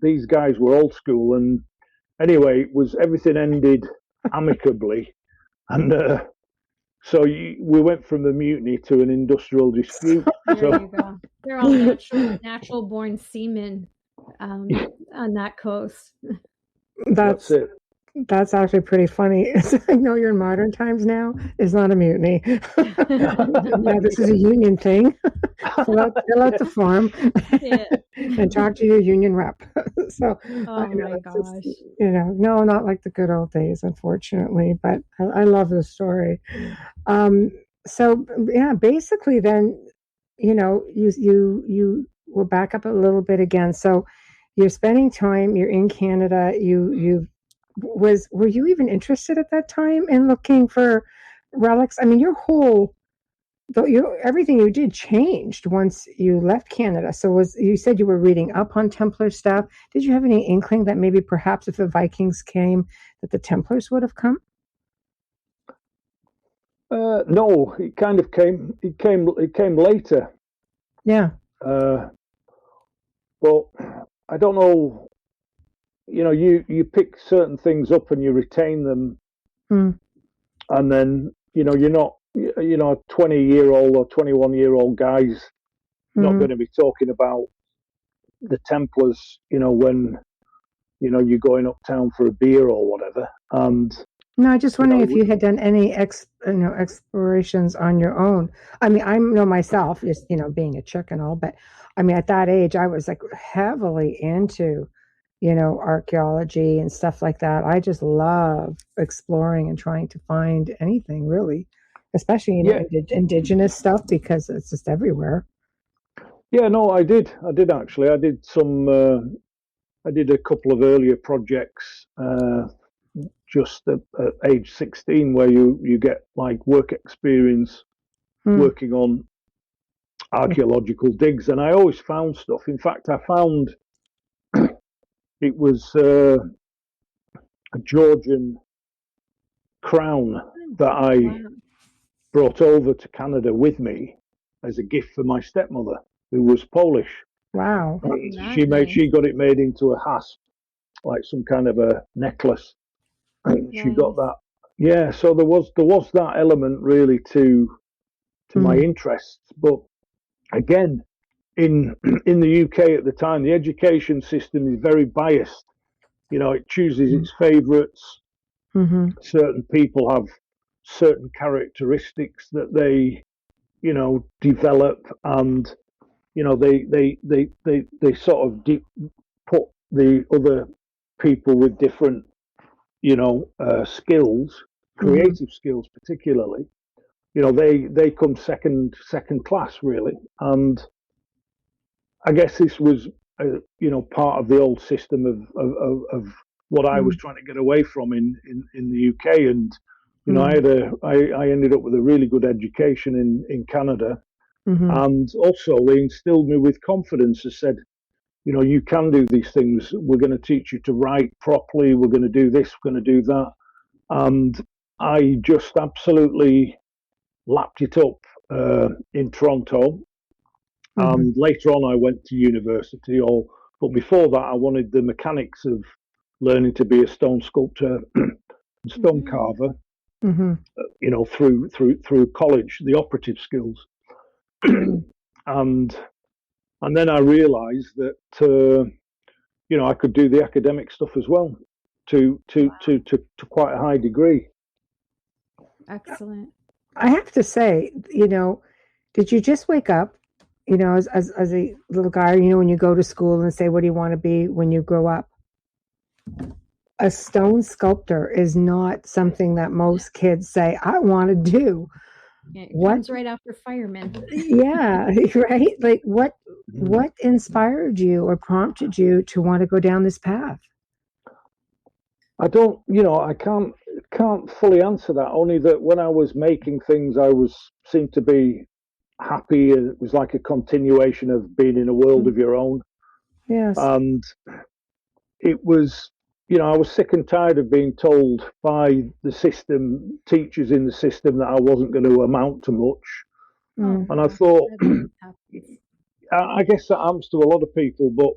these guys were old school. And anyway, everything ended amicably, and so we went from the mutiny to an industrial dispute. There you go. They're all natural born seamen on that coast. That's it. That's actually pretty funny. I know you're in modern times now. It's not a mutiny. Now, this is a union thing. Fill out the form and talk to your union rep. So, my gosh. No, not like the good old days, unfortunately. But I love the story. So yeah, basically, then you will back up a little bit again. So you're spending time. You're in Canada. Were you even interested at that time in looking for relics? I mean, everything you did changed once you left Canada. So you said you were reading up on Templar stuff. Did you have any inkling that maybe perhaps if the Vikings came, that the Templars would have come? No, it kind of came. It came later. Yeah. But I don't know. You pick certain things up and you retain them, and then you're not, 20-year-old or 21-year-old guys not going to be talking about the Templars, when you're going uptown for a beer or whatever. And no, I just wondering if you had done any explorations on your own. I mean, I know myself, just being a chick and all, but I mean, at that age, I was like heavily into archaeology and stuff like that. I just love exploring and trying to find anything really, especially indigenous stuff, because it's just everywhere. Yeah, no, I did actually. I did I did a couple of earlier projects just at age 16, where you get like work experience working on archaeological digs, and I always found stuff. In fact, I found it was a Georgian crown that I brought over to Canada with me as a gift for my stepmother, who was Polish. Wow! She got it made into a hasp, like some kind of a necklace. And she got that. Yeah, so there was that element really to my interests. But again, in the UK at the time, the education system is very biased. It chooses its favourites. Certain people have certain characteristics that they, develop, and they sort of put the other people with different skills, creative skills particularly, they come second class really. And I guess this was part of the old system of what I was trying to get away from in the UK. And I ended up with a really good education in Canada. And also they instilled me with confidence. They said, you can do these things. We're going to teach you to write properly. We're going to do this. We're going to do that. And I just absolutely lapped it up in Toronto. And later on, I went to university. But before that, I wanted the mechanics of learning to be a stone sculptor and stone carver. Through college, the operative skills. And then I realised that I could do the academic stuff as well, to quite a high degree. Excellent. I have to say, did you just wake up, as a little guy, when you go to school and say, what do you want to be when you grow up? A stone sculptor is not something that most kids say, I want to do. It comes right after fireman. Yeah, right? Like what inspired you or prompted you to want to go down this path? I don't, I can't fully answer that. Only that when I was making things, I seemed to be happy, and it was like a continuation of being in a world of your own. Yes. And it was, I was sick and tired of being told by the system, teachers in the system, that I wasn't going to amount to much. And I thought, I guess that happens to a lot of people, but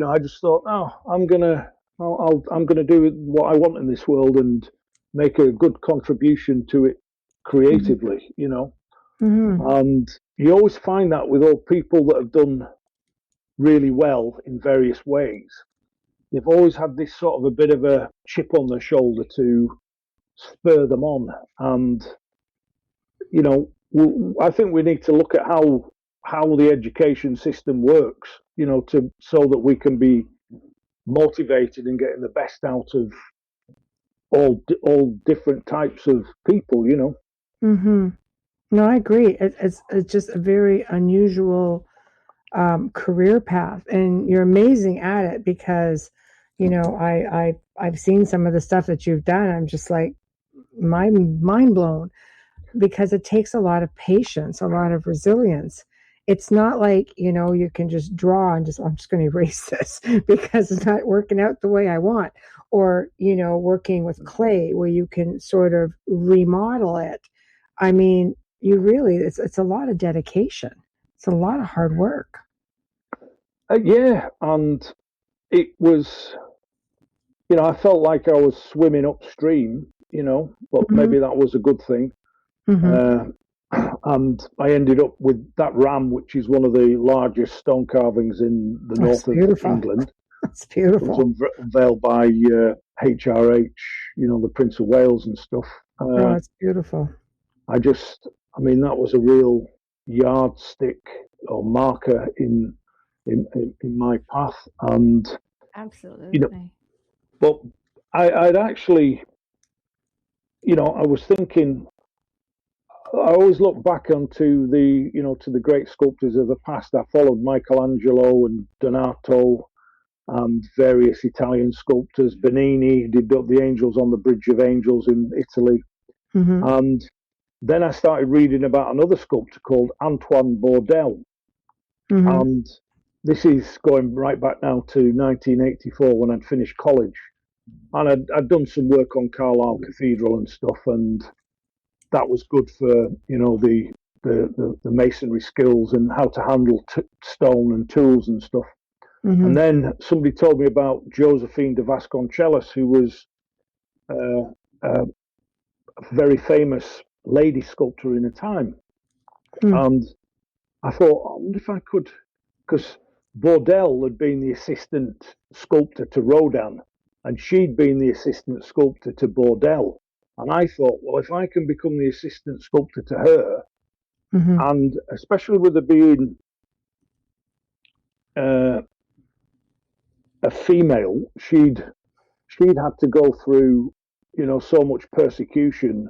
I just thought, I'm gonna do what I want in this world and make a good contribution to it creatively, And you always find that with all people that have done really well in various ways, they've always had this sort of a bit of a chip on their shoulder to spur them on. And I think we need to look at how the education system works, so that we can be motivated and getting the best out of all different types of people, No, I agree. It's just a very unusual career path, and you're amazing at it, because I've seen some of the stuff that you've done. I'm just like mind blown, because it takes a lot of patience, a lot of resilience. It's not like, you can just draw and I'm just going to erase this because it's not working out the way I want. Or, working with clay where you can sort of remodel it. I mean, it's a lot of dedication. It's a lot of hard work. Yeah. And it was, I felt like I was swimming upstream, but maybe that was a good thing. And I ended up with that ram, which is one of the largest stone carvings in the north of England. That's It was beautiful. unveiled by HRH, the Prince of Wales and stuff. Oh, it's beautiful. I mean, that was a real yardstick or marker in my path, and Absolutely. but I'd actually, I was thinking. I always look back onto to the great sculptors of the past. I followed Michelangelo and Donato and various Italian sculptors. Bernini did the angels on the Bridge of Angels in Italy. Mm-hmm. And then I started reading about another sculptor called Antoine Bourdelle. Mm-hmm. And this is going right back now to 1984 when I'd finished college. And I'd done some work on Carlisle Cathedral and stuff. And that was good for, the masonry skills and how to handle stone and tools and stuff. Mm-hmm. And then somebody told me about Josephine de Vasconcelos, who was a very famous lady sculptor in her time. And I thought, I wonder if I could, because Bourdelle had been the assistant sculptor to Rodin, and she'd been the assistant sculptor to Bourdelle. And I thought, well, if I can become the assistant sculptor to her, and especially with her being a female, she'd had to go through, so much persecution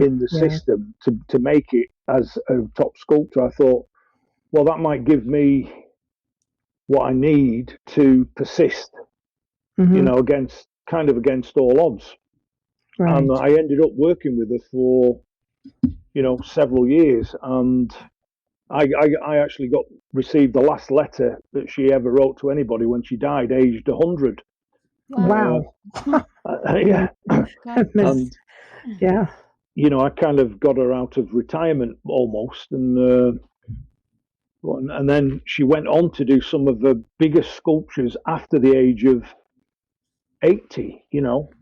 in the system to make it as a top sculptor. I thought, well, that might give me what I need to persist, against all odds. Right. And I ended up working with her for, several years. And I actually received the last letter that she ever wrote to anybody when she died, aged 100. Wow. Yeah. And, yeah. I kind of got her out of retirement almost. And then she went on to do some of the biggest sculptures after the age of 80,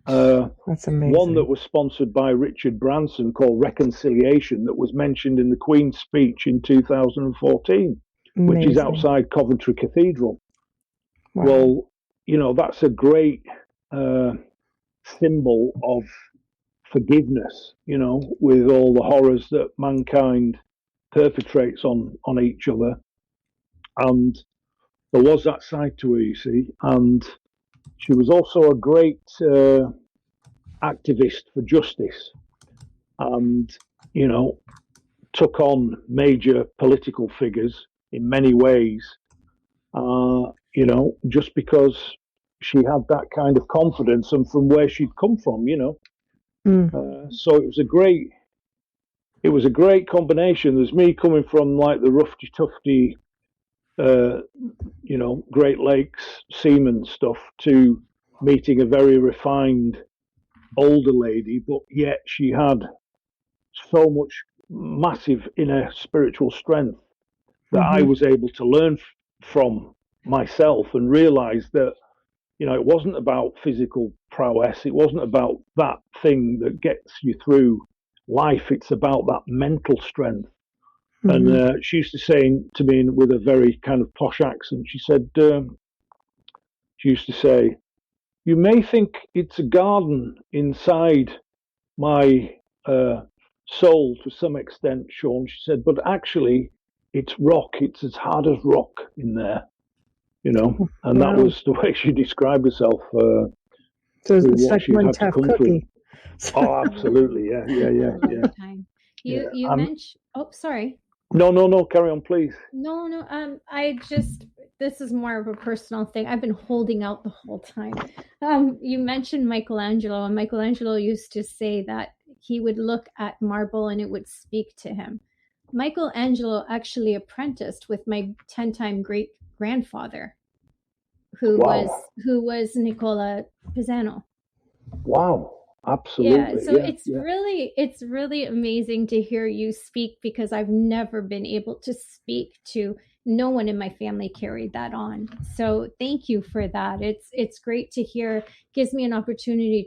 That's amazing. One that was sponsored by Richard Branson called Reconciliation, that was mentioned in the Queen's speech in 2014, which is outside Coventry Cathedral. Wow. Well, that's a great symbol of forgiveness, with all the horrors that mankind perpetrates on each other. And there was that side to her, you see, and she was also a great activist for justice, and took on major political figures in many ways, just because she had that kind of confidence and from where she'd come from, so it was a great combination. There's me coming from like the roughy tufty Great Lakes seaman stuff to meeting a very refined older lady, but yet she had so much massive inner spiritual strength that I was able to learn from myself and realize that, it wasn't about physical prowess. It wasn't about that thing that gets you through life. It's about that mental strength. And she used to say to me with a very kind of posh accent, she used to say, "You may think it's a garden inside my soul to some extent, Shawn," she said, "but actually it's rock. It's as hard as rock in there, And that was the way she described herself. So it's like one tough cookie. Oh, absolutely. Yeah. You mentioned, oh, sorry. No, carry on, please. No, this is more of a personal thing. I've been holding out the whole time. You mentioned Michelangelo, and Michelangelo used to say that he would look at marble and it would speak to him. Michelangelo actually apprenticed with my 10-time great grandfather, who was Nicola Pisano. Wow. Absolutely. Yeah, so it's really amazing to hear you speak, because I've never been able to speak to, no one in my family carried that on. So thank you for that. It's great to hear. Gives me an opportunity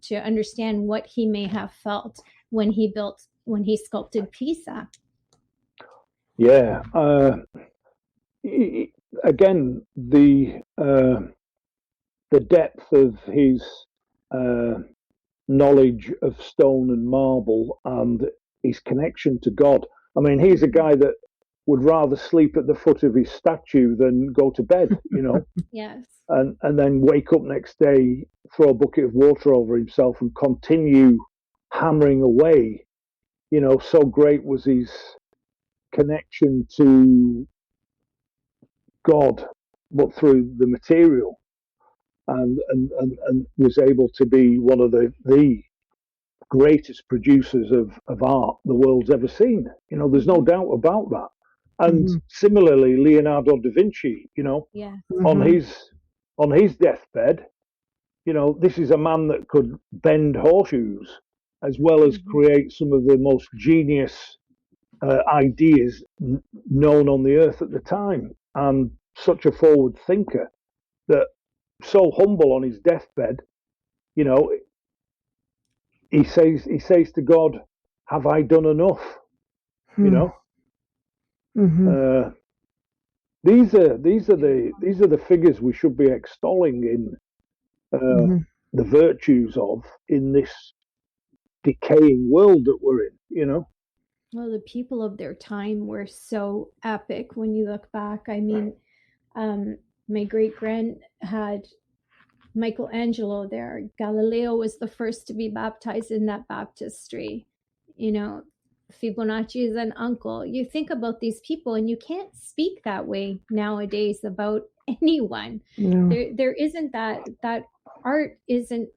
to understand what he may have felt when he sculpted Pisa. Yeah. Again, the the depth of his knowledge of stone and marble and his connection to God. I mean, he's a guy that would rather sleep at the foot of his statue than go to bed, you know. Yes. And then wake up next day, throw a bucket of water over himself, and continue hammering away. You know, so great was his connection to God, but through the material, and was able to be one of the greatest producers of art the world's ever seen. You know, there's no doubt about that. And similarly, Leonardo da Vinci, you know, Yeah. on his deathbed, you know, this is a man that could bend horseshoes as well as create some of the most genius ideas known on the earth at the time, and such a forward thinker that so humble on his deathbed, you know, he says to God, "Have I done enough?" You know, these are the figures we should be extolling in the virtues of in this decaying world that we're in. You know. Well, the people of their time were so epic when you look back. I mean, my great grand had Michelangelo there. Galileo was the first to be baptized in that baptistry. You know, Fibonacci is an uncle. You think about these people, and you can't speak that way nowadays about anyone. No. There isn't that art isn't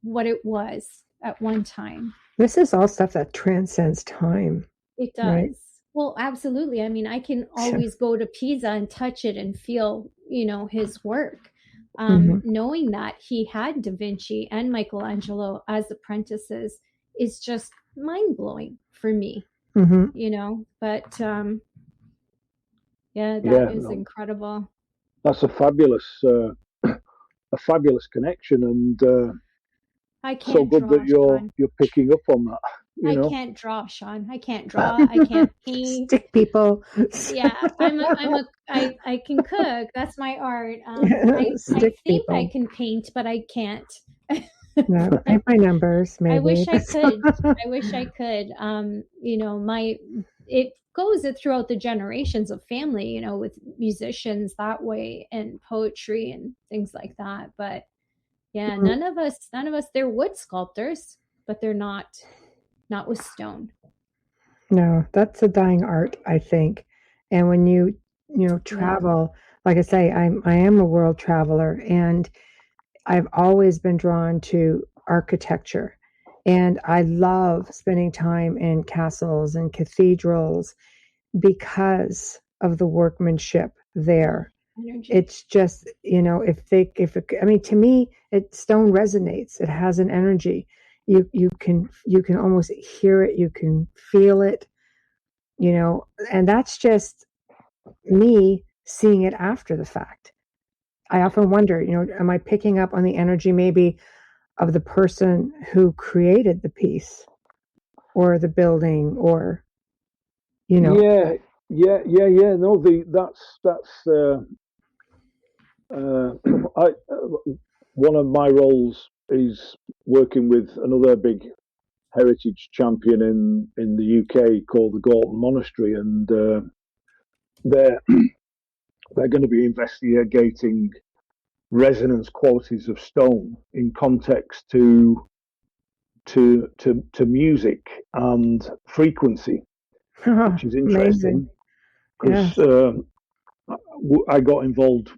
what it was at one time. This is all stuff that transcends time. It does. Right? Well, absolutely. I mean, I can always go to Pisa and touch it and feel, you know, his work. Knowing that he had Da Vinci and Michelangelo as apprentices is just mind-blowing for me, you know, but yeah, that is incredible. That's a fabulous connection, and I can't so good draw, that you're Shawn. you're picking up on that. You know? Can't draw, Shawn. I can't draw. I can't paint. Stick people. Yeah, I can cook. That's my art. I think people. I can paint, but I can't. No, paint by numbers, maybe. I wish I could. I wish I could. You know, it goes throughout the generations of family, you know, with musicians that way and poetry and things like that. But yeah, none of us, they're wood sculptors, but they're not with stone. No, that's a dying art, I think. And when you travel, like I say, I am a world traveler, and I've always been drawn to architecture. And I love spending time in castles and cathedrals because of the workmanship there. Energy. It's just, you know, I mean, to me, stone resonates. It has an energy. You can almost hear it. You can feel it, you know, and that's just me seeing it after the fact. I often wonder, you know, am I picking up on the energy maybe of the person who created the piece or the building, or, you know? Yeah. No, one of my roles is working with another big heritage champion in the UK called the Gorton Monastery, and they're going to be investigating resonance qualities of stone in context to music and frequency, which is interesting because I got involved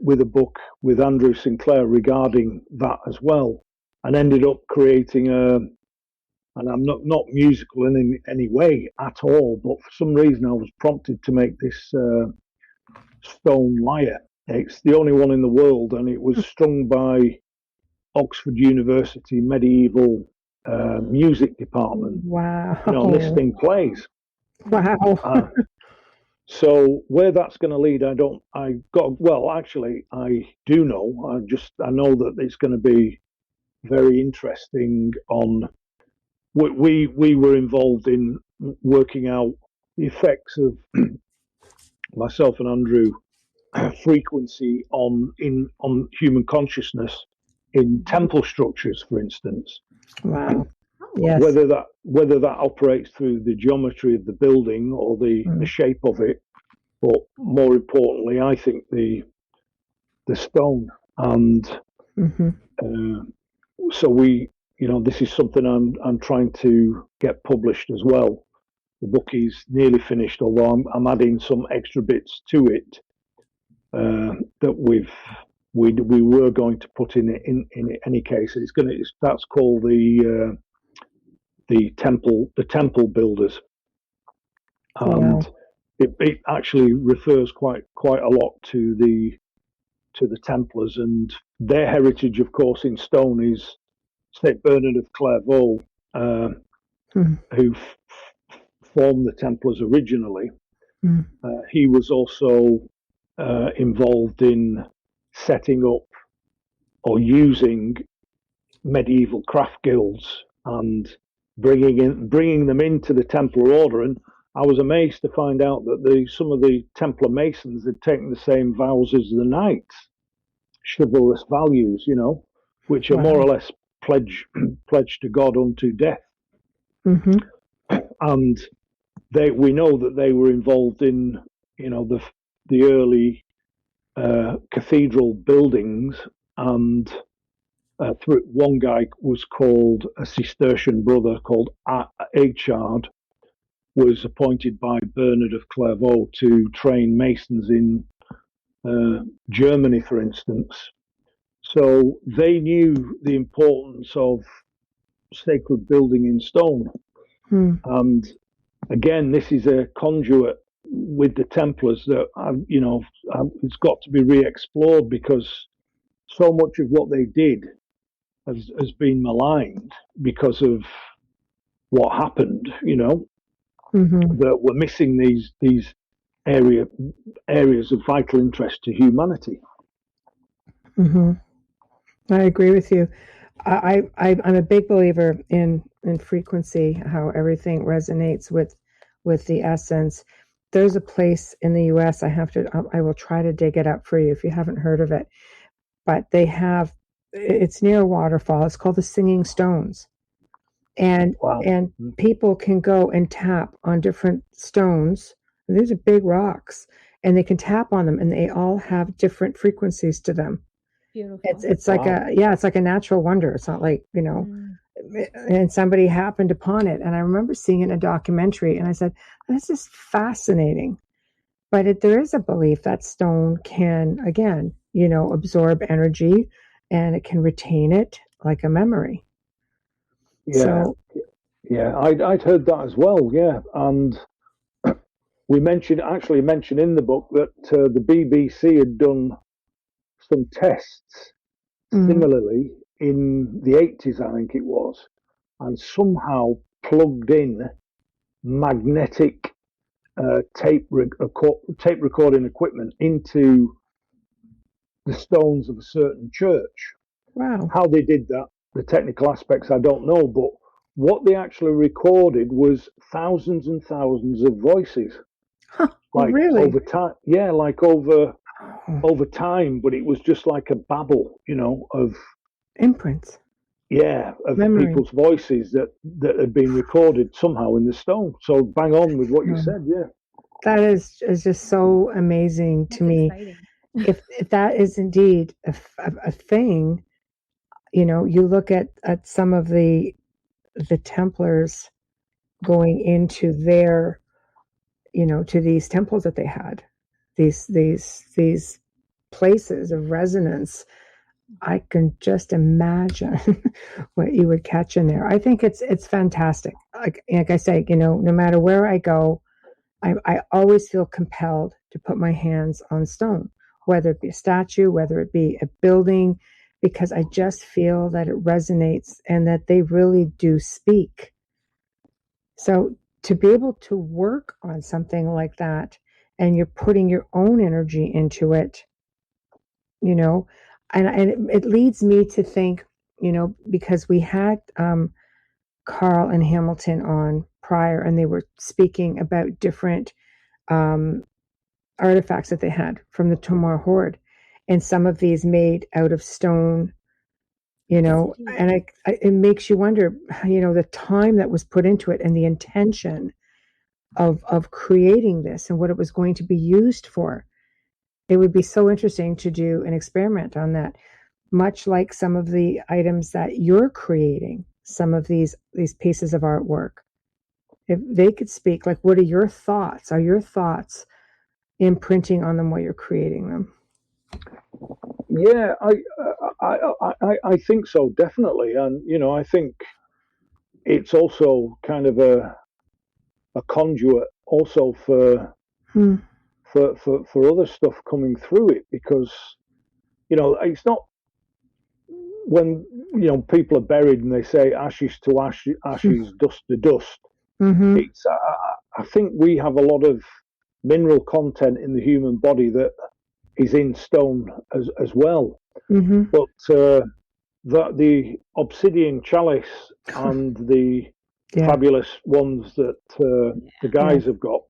with a book with Andrew Sinclair regarding that as well, and ended up creating and I'm not musical in any way at all, but for some reason I was prompted to make this stone lyre. It's the only one in the world, and it was strung by Oxford University medieval music department. Wow. You know, this thing plays. Wow. So where that's going to lead, I do know. I know that it's going to be very interesting. We were involved in working out the effects of myself and Andrew frequency on human consciousness in temple structures, for instance. Wow. Yes. Whether that operates through the geometry of the building or the shape of it, but more importantly, I think the stone. And so this is something I'm trying to get published as well. The book is nearly finished, although I'm adding some extra bits to it that we were going to put in any case. That's called the temple builders, and it actually refers quite a lot to the Templars, and their heritage, of course, in stone is Saint Bernard of Clairvaux, who formed the Templars originally. He was also involved in setting up or using medieval craft guilds and bringing them into the Templar order. And I was amazed to find out that some of the Templar Masons had taken the same vows as the knights, chivalrous values, which are more or less pledged to God unto death. And we know that they were involved in, the early cathedral buildings, and through one guy was called a Cistercian brother called Achard, was appointed by Bernard of Clairvaux to train masons in Germany, for instance. So they knew the importance of sacred building in stone. And again, this is a conduit with the Templars that, it's got to be re-explored, because so much of what they did has been maligned because of what happened, that we're missing these areas of vital interest to humanity. I agree with you. I'm a big believer in frequency, how everything resonates with the essence. There's a place in the U.S. I will try to dig it up for you if you haven't heard of it, but it's near a waterfall. It's called the Singing Stones. And people can go and tap on different stones. These are big rocks, and they can tap on them, and they all have different frequencies to them. Beautiful. It's like it's like a natural wonder. It's not like, and somebody happened upon it. And I remember seeing it in a documentary, and I said, this is fascinating. But there is a belief that stone can, again, absorb energy, and it can retain it like a memory. Yeah. So, yeah, I'd heard that as well. Yeah. And we mentioned in the book that the BBC had done some tests similarly in the 80s, I think it was, and somehow plugged in magnetic tape recording equipment into the stones of a certain church. Wow. How they did that, the technical aspects, I don't know, but what they actually recorded was thousands and thousands of voices. Really? Over time. Yeah, over time, but it was just like a babble, of imprints. Yeah, of people's voices that had been recorded somehow in the stone. So bang on with what you said. Yeah, that is just so amazing to me. If that is indeed a thing, you look at some of the Templars going into their, to these temples that they had, these places of resonance. I can just imagine what you would catch in there. I think it's fantastic. Like I say, no matter where I go, I always feel compelled to put my hands on stone, whether it be a statue, whether it be a building, because I just feel that it resonates and that they really do speak. So to be able to work on something like that, and you're putting your own energy into it, and it leads me to think, because we had Carl and Hamilton on prior, and they were speaking about different artifacts that they had from the Tomar Horde, and some of these made out of stone, and it makes you wonder, the time that was put into it and the intention of creating this and what it was going to be used for. It would be so interesting to do an experiment on that, much like some of the items that you're creating, some of these pieces of artwork. If they could speak, like, what are your thoughts? Are your thoughts imprinting on them while you're creating them? Yeah, I think so, definitely. And, I think it's also kind of a conduit also for other stuff coming through it, because, it's not when, people are buried and they say ashes to ashes, dust to dust. It's, I think we have a lot of mineral content in the human body that is in stone as well. But the obsidian chalice and the fabulous ones that the guys have got,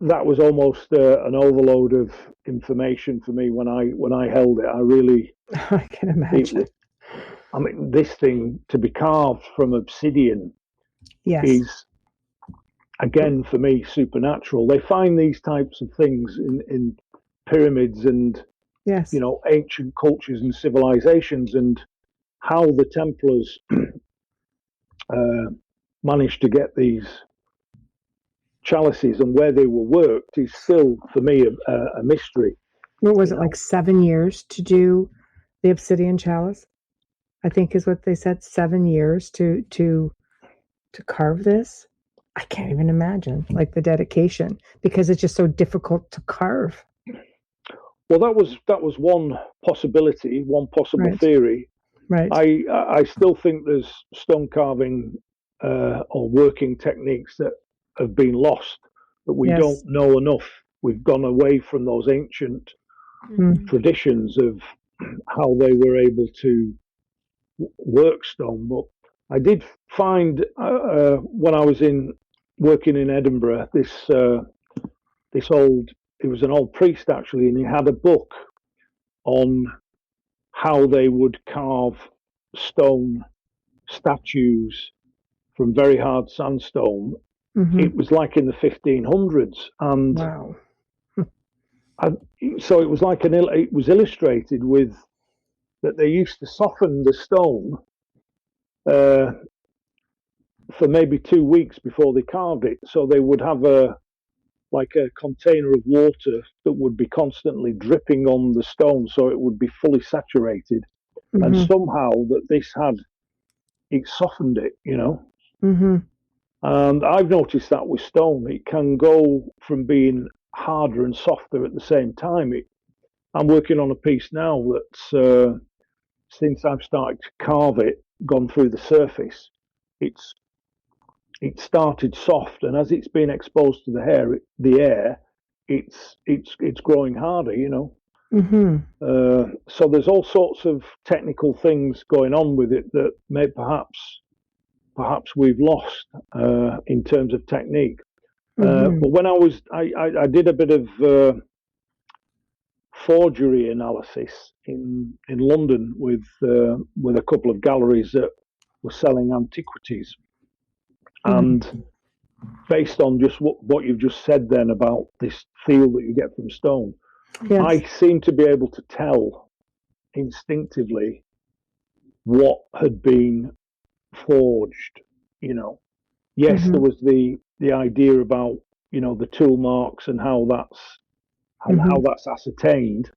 that was almost an overload of information for me when I held it. I really, I can imagine. This thing to be carved from obsidian is, again, for me, supernatural. They find these types of things in pyramids and ancient cultures and civilizations, and how the Templars managed to get these chalices and where they were worked is still, for me, a mystery. What was it, like 7 years to do the obsidian chalice? I think is what they said, 7 years to carve this. I can't even imagine, like, the dedication, because it's just so difficult to carve. Well, that was one possibility, one possible theory. Right. I still think there's stone carving or working techniques that have been lost, that we don't know enough. We've gone away from those ancient traditions of how they were able to work stone. But I did find when I was working in Edinburgh, this old, it was an old priest actually, and he had a book on how they would carve stone statues from very hard sandstone. It was like in the 1500s, and wow. So it was like it was illustrated with that they used to soften the stone for maybe 2 weeks before they carved it. So they would have a container of water that would be constantly dripping on the stone, so it would be fully saturated, and somehow it softened it, And I've noticed that with stone, it can go from being harder and softer at the same time. I'm working on a piece now that's, since I've started to carve it, gone through the surface, it started soft, and as it's been exposed to the air, it's growing harder, So there's all sorts of technical things going on with it that may perhaps we've lost in terms of technique. But when I did a bit of forgery analysis in London with a couple of galleries that were selling antiquities, and based on just what you've just said then about this feel that you get from stone, I seem to be able to tell instinctively what had been forged. Yes, there was the idea about the tool marks and how that's ascertained,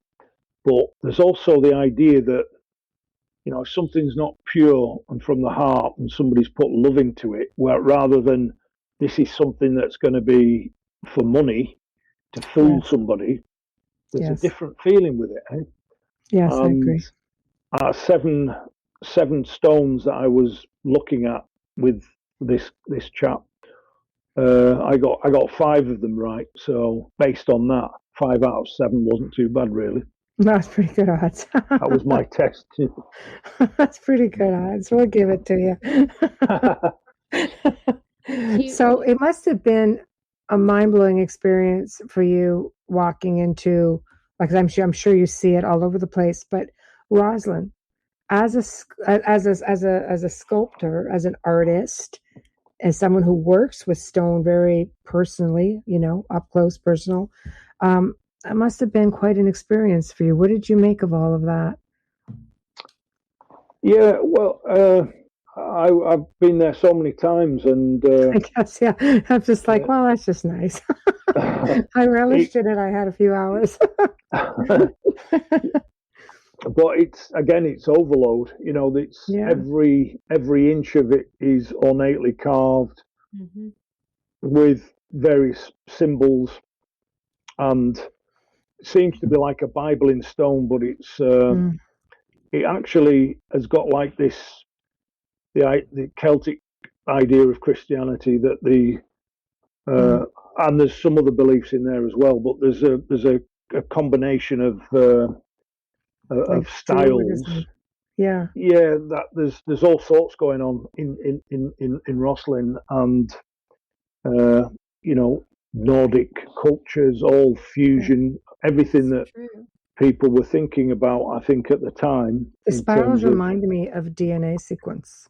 but there's also the idea that if something's not pure and from the heart, and somebody's put love into it, rather than this is something that's going to be for money to fool somebody, there's a different feeling with it. Eh? Yes, I agree. 7 stones that I was looking at with this chap, I got 5 of them right. So based on that, 5 out of 7 wasn't too bad, really. That's pretty good odds. That was my test. That's pretty good odds. We'll give it to you. So it must have been a mind-blowing experience for you walking into, like, I'm sure you see it all over the place, but Rosalind, as a sculptor, as an artist, as someone who works with stone very personally, up close, personal, that must have been quite an experience for you. What did you make of all of that? Yeah, well, I've been there so many times, and I guess, yeah. I'm just like, well, that's just nice. I relished it, and I had a few hours. But it's overload. It's every inch of it is ornately carved with various symbols, and it seems to be like a Bible in stone. But it actually has got like this the Celtic idea of Christianity that and there's some other beliefs in there as well. But there's a combination of like styles. Yeah. That there's all sorts going on in Rosslyn, and Nordic cultures, all fusion, everything that people were thinking about, I think, at the time. The spirals remind me of DNA sequence.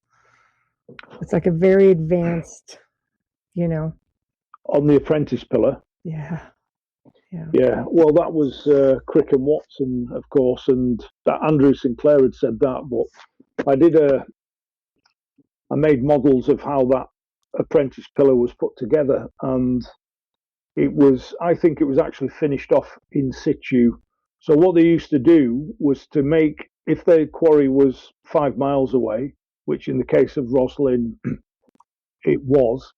It's like a very advanced, on the Apprentice pillar. Yeah. Well, that was Crick and Watson, of course, and that Andrew Sinclair had said that. But I made models of how that Apprentice pillar was put together, and I think it was actually finished off in situ. So what they used to do was to make, if the quarry was 5 miles away, which in the case of Rosslyn it was.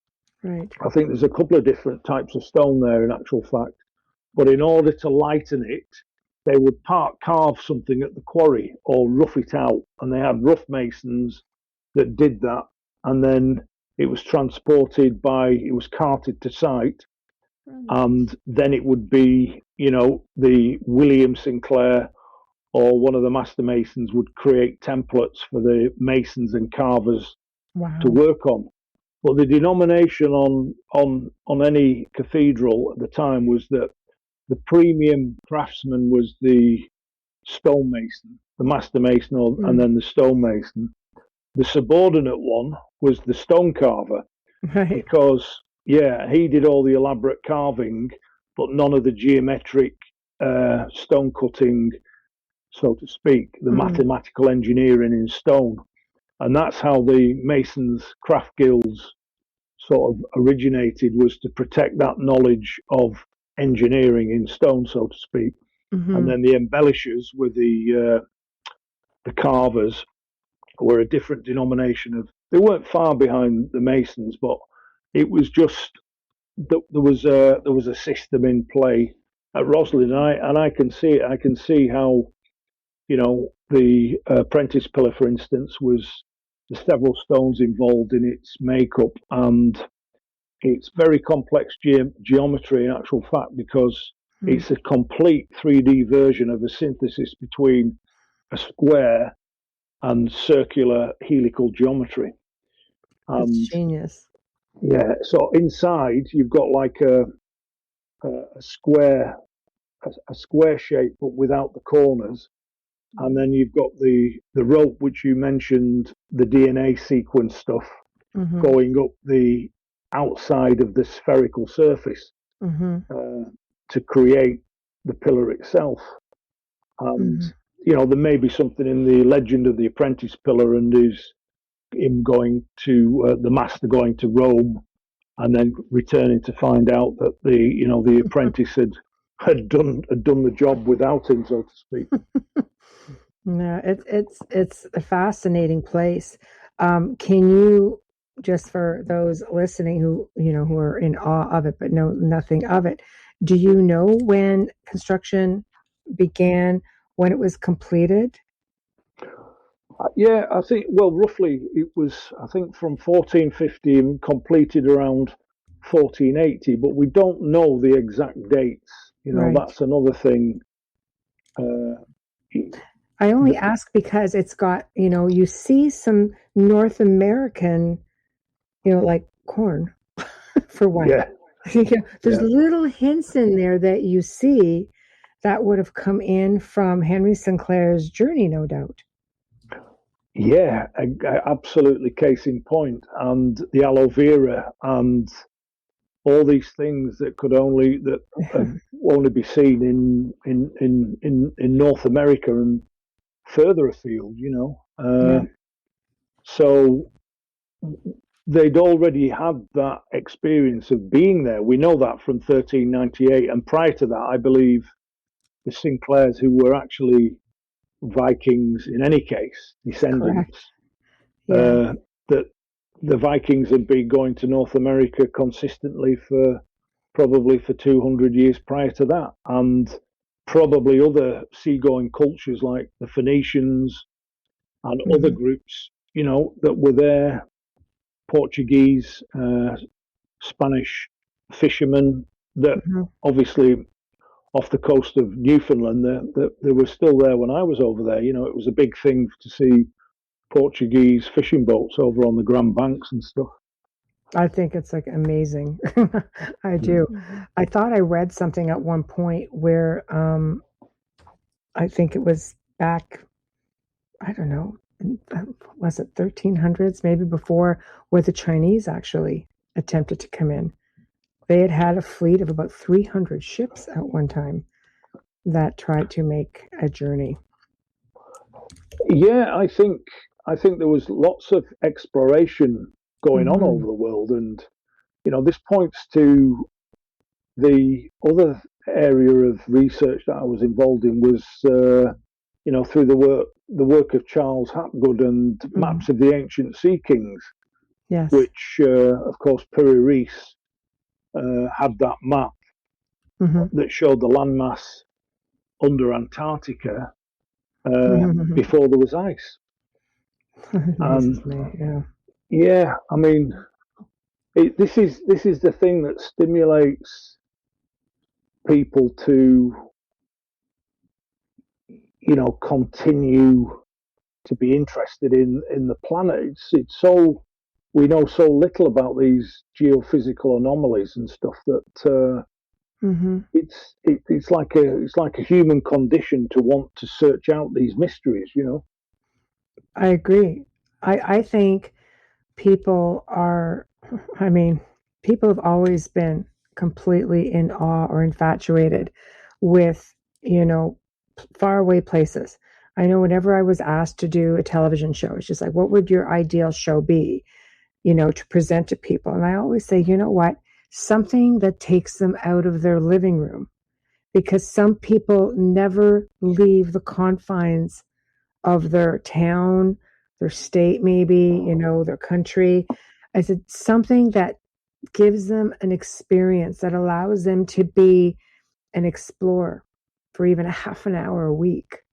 Right. I think there's a couple of different types of stone there in actual fact. But in order to lighten it, they would carve something at the quarry or rough it out. And they had rough masons that did that. And then it was it was carted to site. And then it would be, the William Sinclair or one of the master masons would create templates for the masons and carvers to work on. But the denomination on any cathedral at the time was that the premium craftsman was the stonemason, the master mason, and then the stonemason. The subordinate one was the stone carver, because he did all the elaborate carving, but none of the geometric stone cutting, so to speak, the mathematical engineering in stone. And that's how the Masons Craft Guilds sort of originated, was to protect that knowledge of engineering in stone, so to speak. And then the embellishers were the carvers, were a different denomination of. They weren't far behind the Masons, but it was just there was a system in play at Rosslyn, and I can see it. I can see how, the Apprentice pillar, for instance, was the several stones involved in its makeup, and it's very complex geometry in actual fact, because it's a complete 3D version of a synthesis between a square and circular helical geometry. That's genius. Yeah, so inside you've got like a square shape, but without the corners. And then you've got the rope, which you mentioned, the DNA sequence stuff, going up the outside of the spherical surface to create the pillar itself. And, there may be something in the legend of the Apprentice pillar, and is him going to, the master going to Rome and then returning to find out that the apprentice had done the job without him, so to speak. Yeah, it's a fascinating place. Can you, just for those listening who are in awe of it but know nothing of it, do you know when construction began, when it was completed? Yeah, I think, well, roughly it was, I think, from 1450 and completed around 1480, but we don't know the exact dates. That's another thing. I only ask because it's got, you see some North American, like corn, for one. Yeah. There's Yeah. little hints in there that you see that would have come in from Henry Sinclair's journey, no doubt. Yeah, absolutely. Case in point, and the aloe vera and all these things that could only be seen in North America and further afield. Yeah. So they'd already had that experience of being there. We know that from 1398, and prior to that, I believe the Sinclairs, who were actually Vikings in any case, Correct. descendants, Yeah. that the Vikings had been going to North America consistently for probably for 200 years prior to that, and probably other seagoing cultures like the Phoenicians and other Mm-hmm. groups, that were there, Portuguese, Spanish fishermen that Mm-hmm. obviously off the coast of Newfoundland, they were still there when I was over there. It was a big thing to see Portuguese fishing boats over on the Grand Banks and stuff. I think it's like amazing. I Mm. do. I thought I read something at one point where I think it was back, I don't know, was it 1300s, maybe before, where the Chinese actually attempted to come in. They had a fleet of about 300 ships at one time that tried to make a journey. Yeah, I think there was lots of exploration going on Mm-hmm. over the world, and this points to the other area of research that I was involved in was through the work of Charles Hapgood and Mm-hmm. maps of the ancient sea kings, Yes. which of course Piri Reis had that map Mm-hmm. that showed the landmass under Antarctica Mm-hmm. before there was ice. Amazes And me. Yeah. yeah, I mean, this is the thing that stimulates people to continue to be interested in the planet. It's so we know so little about these geophysical anomalies and stuff that Mm-hmm. it's like a human condition to want to search out these mysteries. I agree. I think people are, I mean, people have always been completely in awe or infatuated with, you know, faraway places. I know whenever I was asked to do a television show, it's just like, what would your ideal show be, to present to people? And I always say, you know what? Something that takes them out of their living room, because some people never leave the confines of their town, their state, maybe, their country. I said something that gives them an experience that allows them to be an explorer for even a half an hour a week,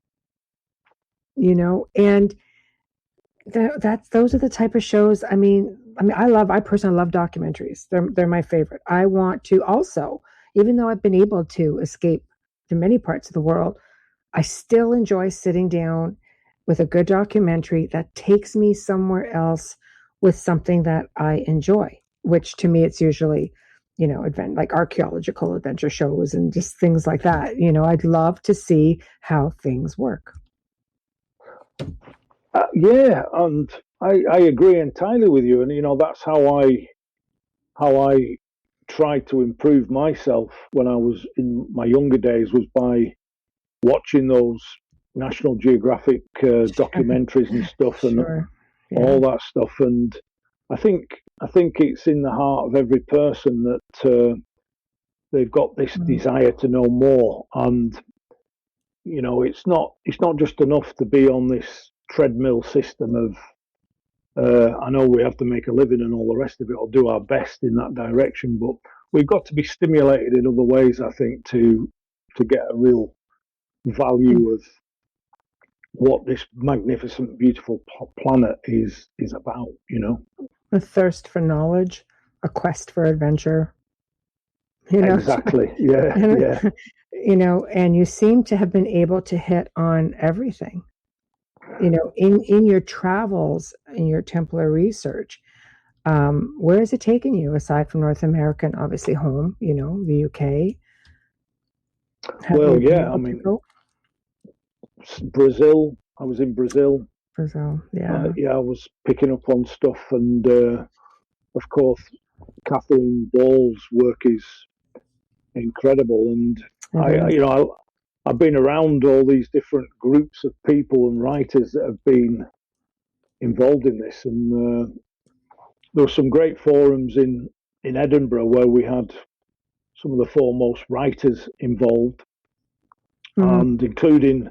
and those are the type of shows. I personally love documentaries. They're my favorite. I want to also, even though I've been able to escape to many parts of the world, I still enjoy sitting down with a good documentary that takes me somewhere else with something that I enjoy, which to me it's usually, like archaeological adventure shows and just things like that. I'd love to see how things work. Yeah, and I agree entirely with you, and that's how I tried to improve myself when I was in my younger days, was by watching those National Geographic documentaries and stuff, and Sure. Yeah. all that stuff. And I think it's in the heart of every person that they've got this desire to know more, and it's not just enough to be on this treadmill system of I know we have to make a living and all the rest of it, or do our best in that direction, but we've got to be stimulated in other ways, I think, to get a real value of what this magnificent, beautiful planet is about. A thirst for knowledge, a quest for adventure, you know. Exactly. Yeah. And, Yeah. and you seem to have been able to hit on everything, in your travels, in your Templar research. Where has it taken you aside from North America and obviously home, the UK? Well, yeah, I mean, Brazil. I was in Brazil. Brazil, yeah. Yeah, I was picking up on stuff, and of course, Kathleen Ball's work is incredible. And I've been around all these different groups of people and writers that have been involved in this, and there were some great forums in Edinburgh where we had some of the foremost writers involved, and including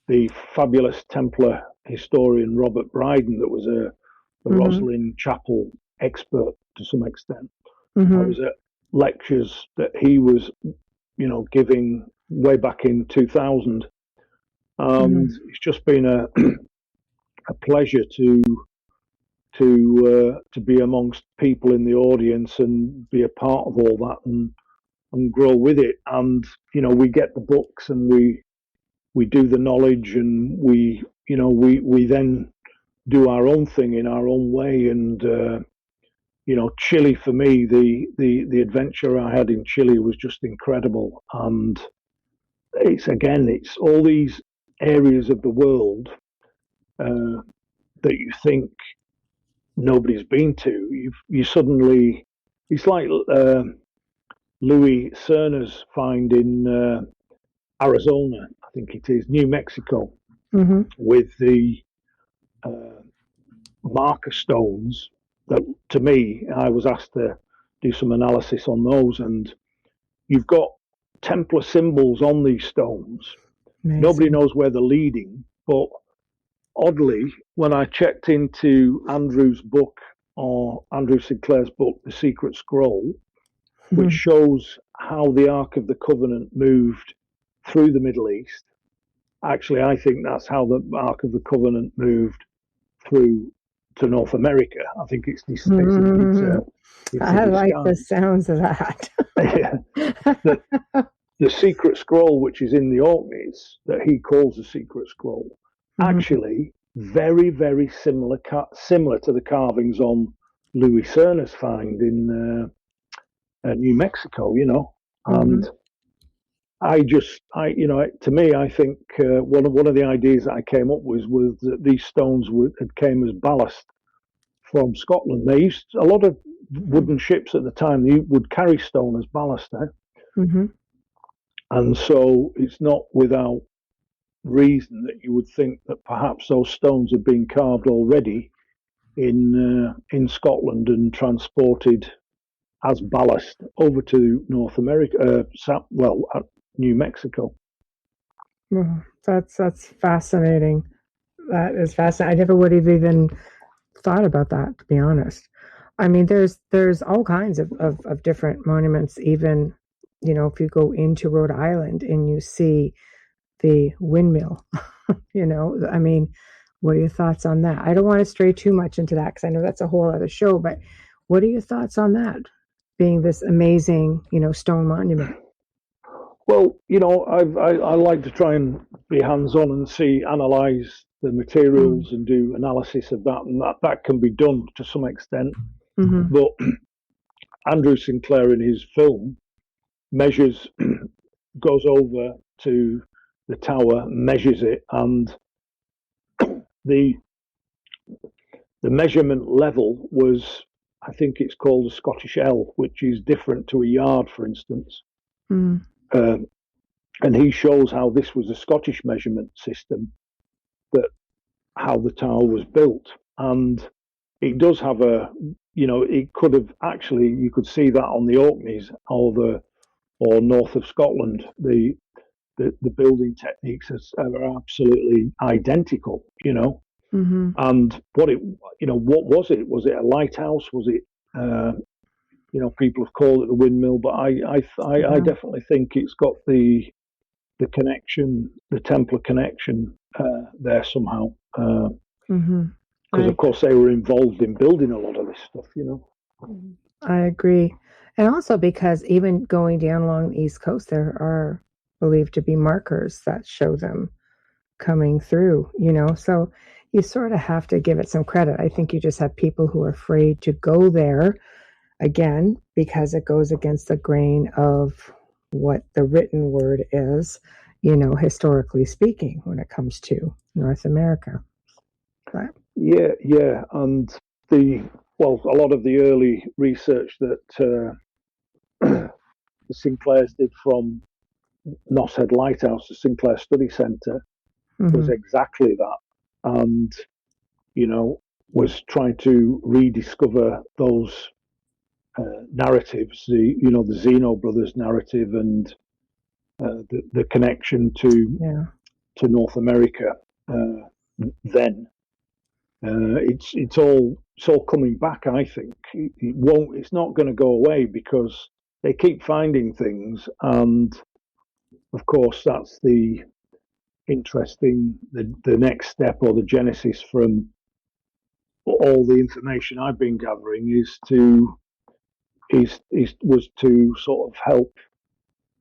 the fabulous Templar historian Robert Bryden, that was a Rosslyn Chapel expert to some extent. I was at lectures that he was, giving way back in 2000, and it's just been a pleasure to be amongst people in the audience and be a part of all that and grow with it. And we get the books and we do the knowledge, and we then do our own thing in our own way. And Chile, for me, the adventure I had in Chile was just incredible. And it's all these areas of the world that you think nobody's been to. You suddenly, it's like Louis Cerner's find in Arizona, I think it is, New Mexico, with the marker stones. That, to me, I was asked to do some analysis on those, and you've got Templar symbols on these stones. Amazing. Nobody knows where they're leading, but oddly, when I checked into Andrew Sinclair's book, The Secret Scroll, which shows how the Ark of the Covenant moved through the Middle East, actually, I think that's how the Ark of the Covenant moved through to North America. I think it's this. I like the sounds of that. The Secret Scroll, which is in the Orkneys, that he calls the Secret Scroll, actually very, very similar to the carvings on Louis Cerner's find in New Mexico. And to me, I think one of the ideas that I came up with was that these stones had came as ballast from Scotland. They used a lot of wooden ships at the time. They would carry stone as ballast and so it's not without reason that you would think that perhaps those stones had been carved already in Scotland and transported as ballast over to North America. New Mexico. Oh, that's fascinating. That is fascinating. I never would have even thought about that, to be honest. I mean, there's all kinds of different monuments. Even if you go into Rhode Island and you see the windmill, I mean, what are your thoughts on that? I don't want to stray too much into that because I know that's a whole other show. But what are your thoughts on that being this amazing, stone monument? Well, I like to try and be hands-on and analyze the materials and do analysis of that, and that can be done to some extent. But Andrew Sinclair in his film goes over to the tower, measures it, and the measurement level was, I think it's called a Scottish ell, which is different to a yard, for instance. And he shows how this was a Scottish measurement system, how the tower was built. And it does have it could have actually, you could see that on the Orkneys or north of Scotland. The building techniques are absolutely identical, And what was it? Was it a lighthouse? Was it, people have called it the windmill, but I definitely think it's got the connection, the Templar connection there somehow. Because of course they were involved in building a lot of this stuff, I agree. And also because even going down along the East Coast, there are believed to be markers that show them coming through, So you sort of have to give it some credit. I think you just have people who are afraid to go there again because it goes against the grain of what the written word is, historically speaking, when it comes to North America. But, yeah, and a lot of the early research that the Sinclairs did from Nosshead Lighthouse, the Sinclair Study Centre, was exactly that, and was trying to rediscover those narratives, the Zeno brothers narrative, and the connection to North America. Then it's all coming back. I think it won't. It's not going to go away because they keep finding things, and of course that's the interesting the next step or the genesis from all the information I've been gathering was to sort of help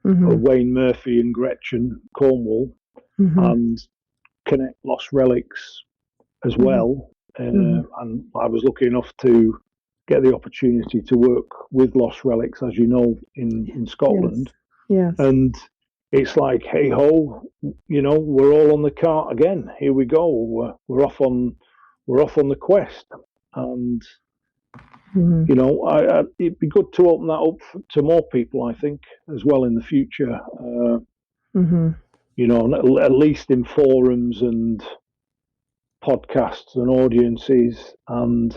Wayne Murphy and Gretchen Cornwall and connect lost relics as well. And I was lucky enough to get the opportunity to work with lost relics, as you know, in Scotland. Yes. And it's like, hey ho, we're all on the cart again. Here we go. We're off on the quest, and it'd be good to open that up to more people, I think, as well in the future. At least in forums and podcasts and audiences, and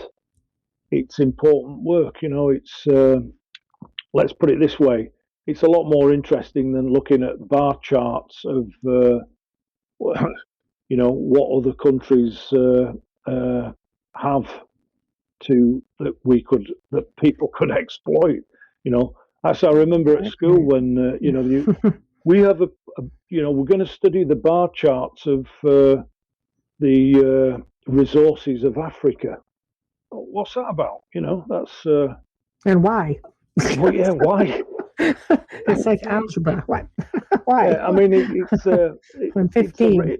it's important work. It's let's put it this way: it's a lot more interesting than looking at bar charts of what other countries have that people could exploit. As I remember at school when we have we're going to study the bar charts of the resources of Africa. What's that about? That's and why? Well, yeah, why? It's like algebra. What? Why? Yeah, I mean, it's I'm 15.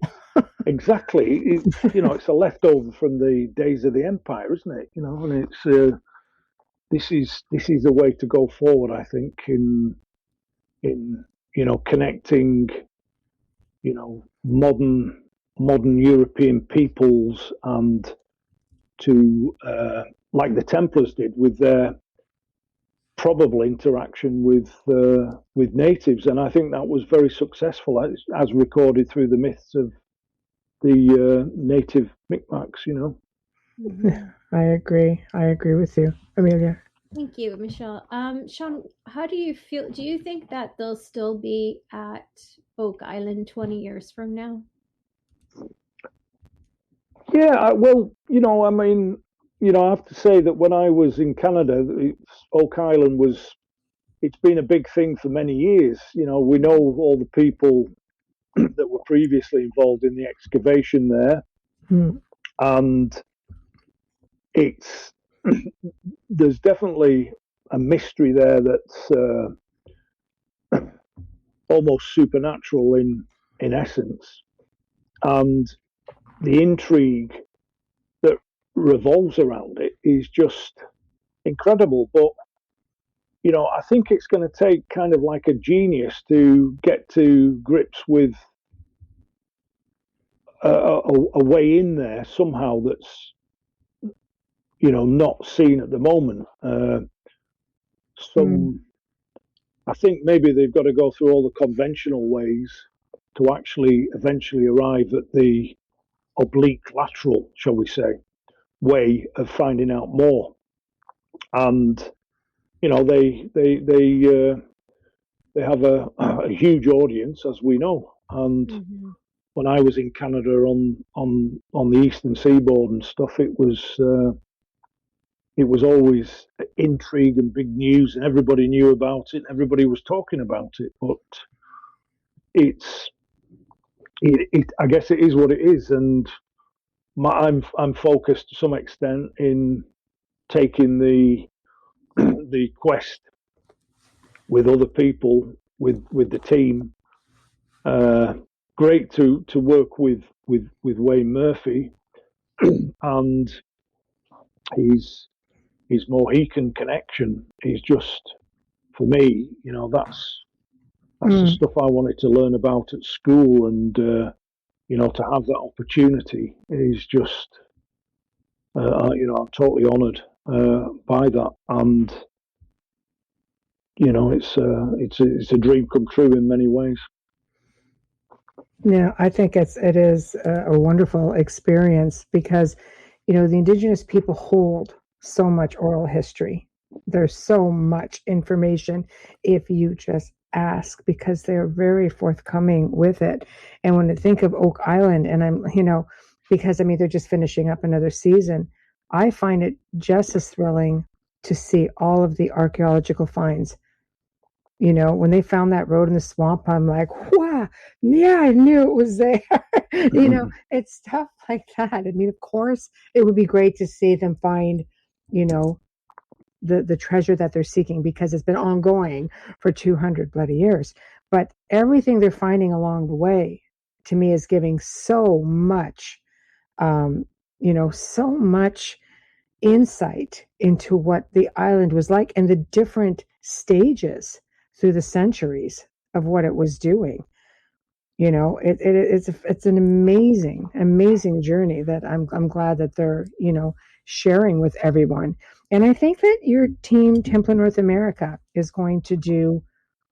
Exactly. It's a leftover from the days of the empire, isn't it? And it's this is a way to go forward, I think, in connecting modern European peoples and to like the Templars did with their probable interaction with natives, and I think that was very successful, as recorded through the myths of the native Micmacs. I agree with you, Amelia. Thank you, Michelle. Shawn, how do you feel? Do you think that they'll still be at Oak Island 20 years from now? Yeah, well, I mean, I have to say that when I was in Canada, Oak Island it's been a big thing for many years. We know all the people that were previously involved in the excavation there. And there's definitely a mystery there that's almost supernatural in essence. And the intrigue that revolves around it is just incredible. But I think it's going to take kind of like a genius to get to grips with a way in there somehow that's not seen at the moment. I think maybe they've got to go through all the conventional ways to actually eventually arrive at the oblique lateral, shall we say, way of finding out more. And they have a huge audience, as we know. And when I was in Canada on the eastern seaboard and stuff, it was always intrigue and big news, and everybody knew about it. Everybody was talking about it, but I guess it is what it is, and I'm focused to some extent in taking the quest with other people, with the team. Great to work with Wayne Murphy, and his Mohican connection is just, for me, that's the stuff I wanted to learn about at school, and to have that opportunity is just, I'm totally honoured by that, and it's a dream come true in many ways. Yeah, I think it is a wonderful experience because, the indigenous people hold so much oral history. There's so much information if you just ask, because they're very forthcoming with it. And when I think of Oak Island, and I'm, because they're just finishing up another season, I find it just as thrilling to see all of the archaeological finds. When they found that road in the swamp, I'm like, wow, yeah, I knew it was there. It's stuff like that. Of course, it would be great to see them find, the treasure that they're seeking, because it's been ongoing for 200 bloody years. But everything they're finding along the way, to me, is giving so much, so much insight into what the island was like and the different stages through the centuries of what it was doing. It's an amazing journey that I'm glad that they're sharing with everyone. And I think that your team, Templar North America, is going to do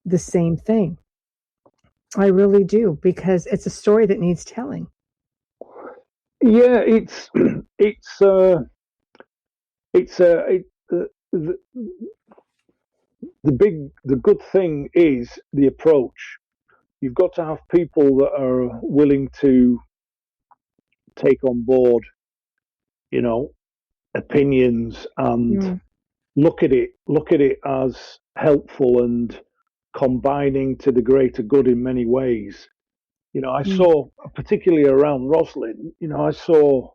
the same thing. I really do, because it's a story that needs telling. Yeah, the good thing is the approach. You've got to have people that are willing to take on board, opinions, and look at it as helpful and combining to the greater good in many ways. I saw, particularly around Roslin, I saw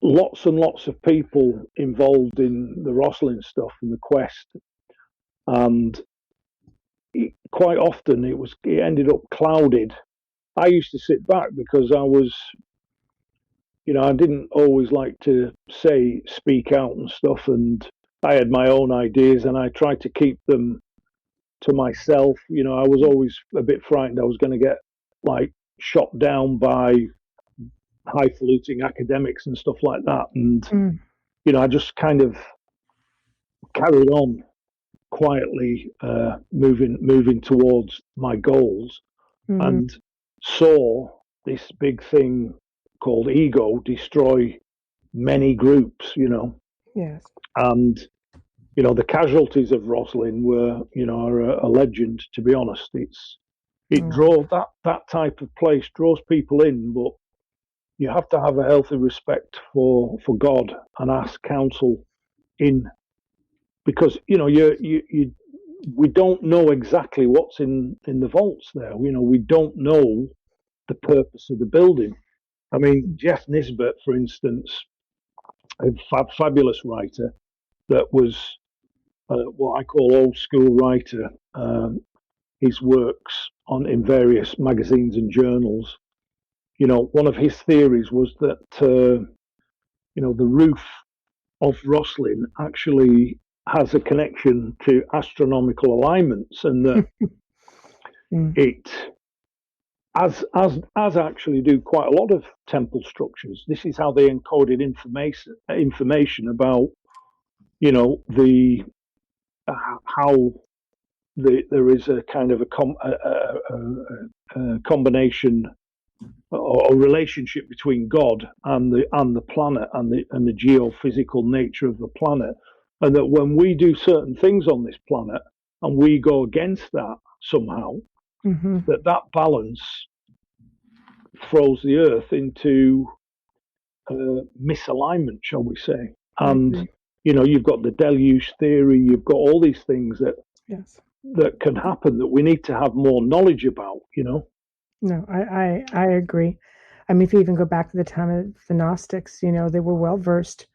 lots and lots of people involved in the Roslin stuff and the quest, and quite often it ended up clouded. I used to sit back because I was, I didn't always like to speak out and stuff, and I had my own ideas and I tried to keep them to myself. I was always a bit frightened I was going to get shot down by highfalutin academics and stuff like that, and I just kind of carried on quietly, moving towards my goals, and saw this big thing called ego destroy many groups. Yes. And the casualties of Roslin are a legend, to be honest. It draws that type of place draws people in, but you have to have a healthy respect for God and ask counsel in, because we don't know exactly what's in the vaults there. We don't know the purpose of the building. Jeff Nisbet, for instance, a fabulous writer that was what I call old school writer. His works in various magazines and journals. One of his theories was that the roof of Roslin actually has a connection to astronomical alignments, and that it, as actually do quite a lot of temple structures. This is how they encoded information about how there is a kind of a combination or a relationship between God and the planet and the geophysical nature of the planet, and that when we do certain things on this planet and we go against that somehow, that balance throws the Earth into misalignment, shall we say? And you've got the deluge theory. You've got all these things that can happen that we need to have more knowledge about. No, I agree. If you even go back to the time of the Gnostics, they were well versed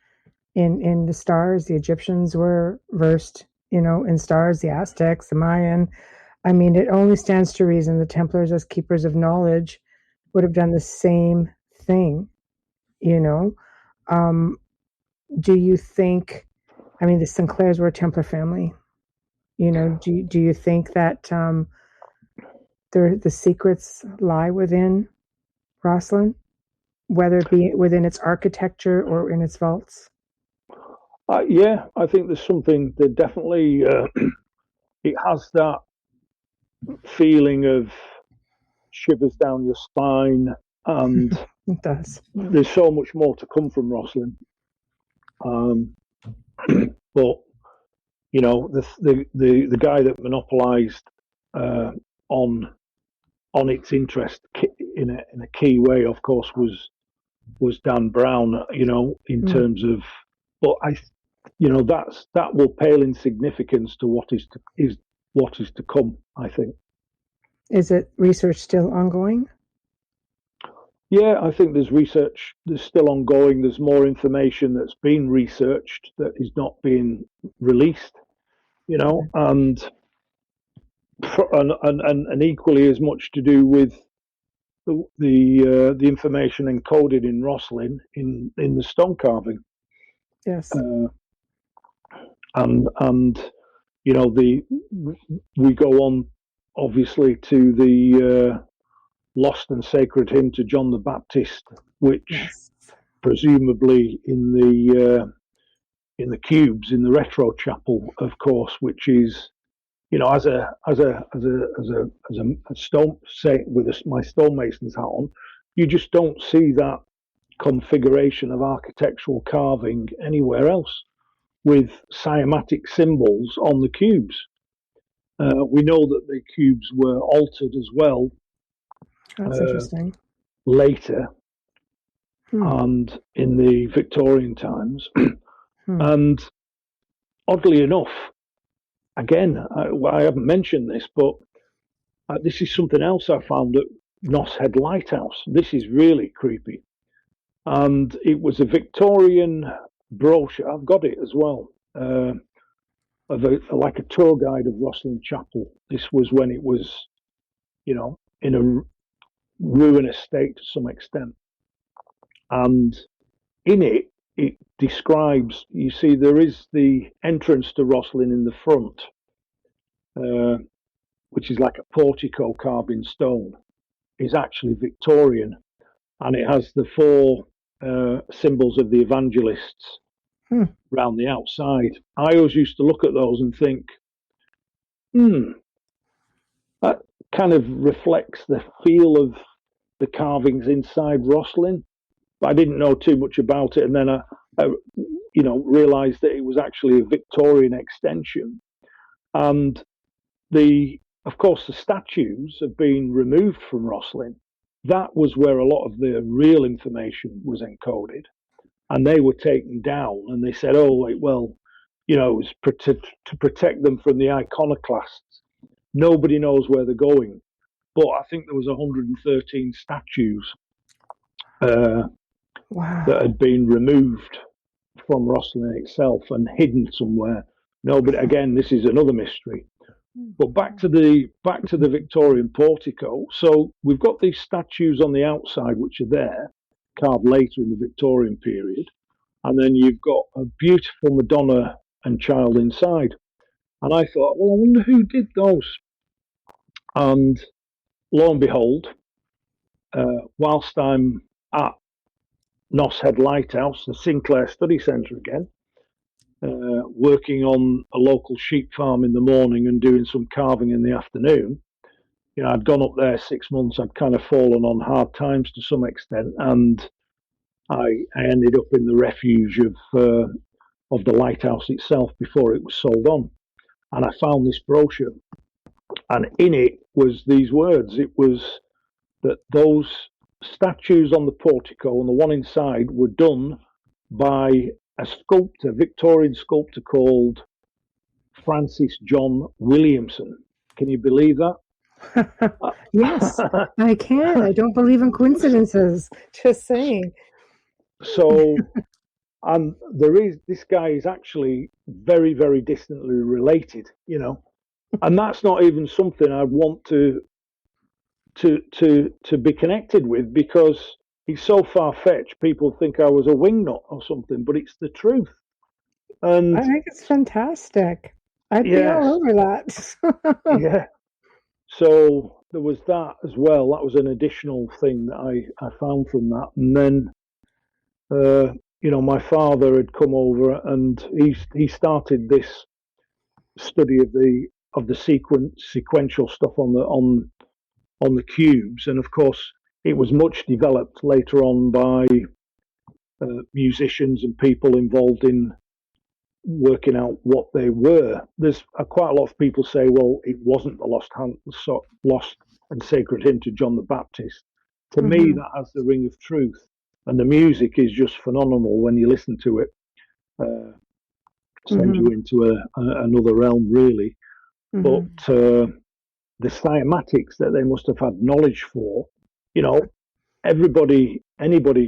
in the stars. The Egyptians were versed, in stars. The Aztecs, the Mayan. It only stands to reason the Templars, as keepers of knowledge, would have done the same thing, you know. Do you think, I mean, the Sinclairs were a Templar family, you know, do you think that the secrets lie within Rosslyn, whether it be within its architecture or in its vaults? Yeah, I think there's something that definitely it has that feeling of shivers down your spine, and It does. there's so much more to come from Rosslyn. But you know, the guy that monopolised on its interest in a key way, of course, was Dan Brown. You know, in terms of, but that will pale in significance to what is to come, I think. Is it research still ongoing? Yeah, I think there's research that's still ongoing. There's more information that's been researched that is not being released, you know, and equally as much to do with the information encoded in Rosslyn in the stone carving. Yes. And you know, we go on obviously to the lost and sacred hymn to John the Baptist, which presumably in the cubes in the retro chapel, of course, which is, you know, as a stone, say, with my stonemason's hat on, you just don't see that configuration of architectural carving anywhere else with cymatic symbols on the cubes. We know that the cubes were altered as well. That's interesting. Later, and in the Victorian times. And oddly enough, again, I haven't mentioned this, but this is something else I found at Noss Head Lighthouse. This is really creepy. And it was a Victorian brochure. I've got it as well. Of like a tour guide of Rosslyn Chapel. This was when it was, you know, in a ruinous state to some extent. And in it, it describes, you see, there is the entrance to Rosslyn in the front, which is like a portico carved in stone, is actually Victorian. And it has the four symbols of the evangelists round the outside. I always used to look at those and think, that kind of reflects the feel of the carvings inside Rosslyn. But I didn't know too much about it, and then I realised that it was actually a Victorian extension. And of course, the statues have been removed from Rosslyn. That was where a lot of the real information was encoded, and they were taken down. And they said, "Oh, well, you know, it was to protect them from the iconoclasts. Nobody knows where they're going." But I think there was 113 statues that had been removed from Rosslyn itself and hidden somewhere. No, but again, this is another mystery. But back to the Victorian portico. So we've got these statues on the outside, which are there, carved later in the Victorian period, and then you've got a beautiful Madonna and Child inside. And I thought, well, I wonder who did those. And lo and behold, whilst I'm at Noss Head Lighthouse, the Sinclair Study Centre again, working on a local sheep farm in the morning and doing some carving in the afternoon. You know, I'd gone up there 6 months. I'd kind of fallen on hard times to some extent, and I ended up in the refuge of the lighthouse itself before it was sold on. And I found this brochure, and in it was these words. It was that those statues on the portico and the one inside were done by a sculptor, Victorian sculptor called Francis John Williamson. Can you believe that? Yes, I can. I don't believe in coincidences. Just saying. So, and this guy is actually very, very distantly related, you know, and that's not even something I want to be connected with, because it's so far-fetched. People think I was a wingnut or something, but it's the truth. And I think it's fantastic. I'd be yes, all over that. yeah. So there was that as well. That was an additional thing that I found from that. And then, my father had come over and he started this study of the sequential stuff on the cubes, and of course it was much developed later on by musicians and people involved in working out what they were. There's quite a lot of people say, well, it wasn't the lost and sacred hymn to John the Baptist. To me, that has the ring of truth, and the music is just phenomenal when you listen to it. Sends you into another realm, really. But the cymatics that they must have had knowledge for, anybody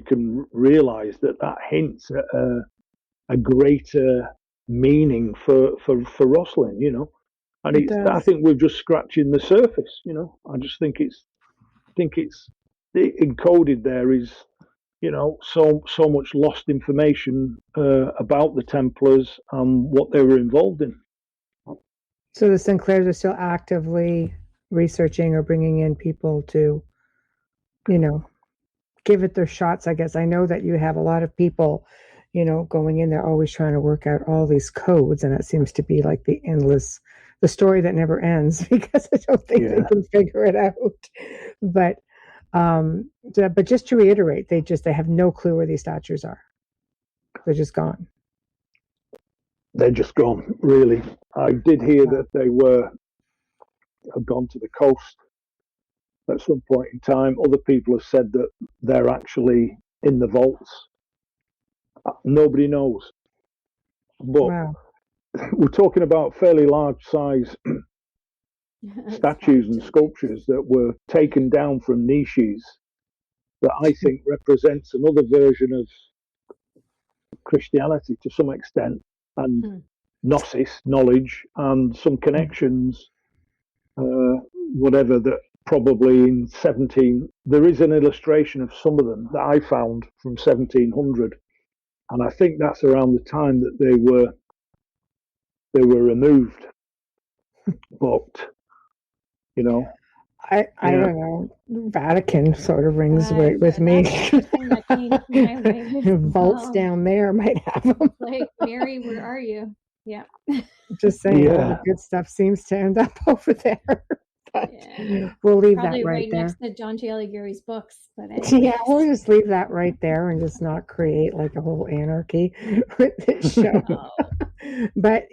can realize that hints at a greater meaning for Rosslyn, and I think we're just scratching the surface, I just think it's encoded there is, so much lost information about the Templars and what they were involved in. So the Sinclairs are still actively researching or bringing in people to, give it their shots, I guess. I know that you have a lot of people, going in there always trying to work out all these codes, and that seems to be like the story that never ends, because I don't think they can figure it out. But just to reiterate, they have no clue where these statues are. They're just gone. They're just gone, really. I did hear that they had gone to the coast at some point in time. Other people have said that they're actually in the vaults. Nobody knows. But we're talking about fairly large size statues and sculptures that were taken down from niches that I think represents another version of Christianity to some extent, and gnosis, knowledge, and some connections, whatever, that probably in 17, there is an illustration of some of them that I found from 1700, and I think that's around the time that they were removed. But I don't know. Vatican sort of rings with me. Vaults down there might have them. Like, Mary, where are you? Yeah. Just saying, all the good stuff seems to end up over there. But we'll leave probably that right there. Next to John J. Alighieri's books. But we'll just leave that right there and just not create like a whole anarchy with this show. But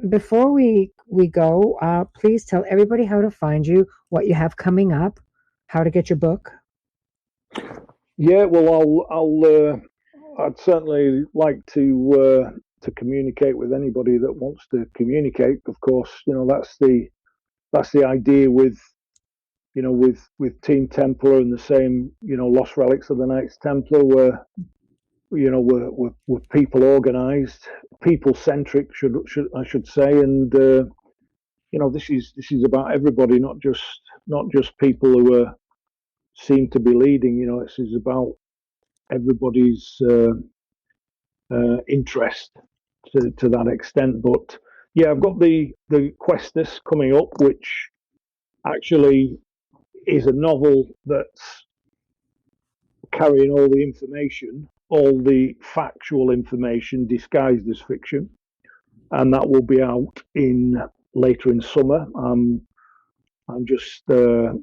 before we go, please tell everybody how to find you, what you have coming up, how to get your book. Yeah, well, I'd certainly like to communicate with anybody that wants to communicate. Of course, that's the idea with Team Templar, and the same, Lost Relics of the Knights Templar, where we're people organized, people centric, I should say, and this is about everybody, not just people who seem to be leading. This is about everybody's interest to that extent. But yeah, I've got the Questus coming up, which actually is a novel that's carrying all the information, all the factual information disguised as fiction, and that will be out later in summer. I'm just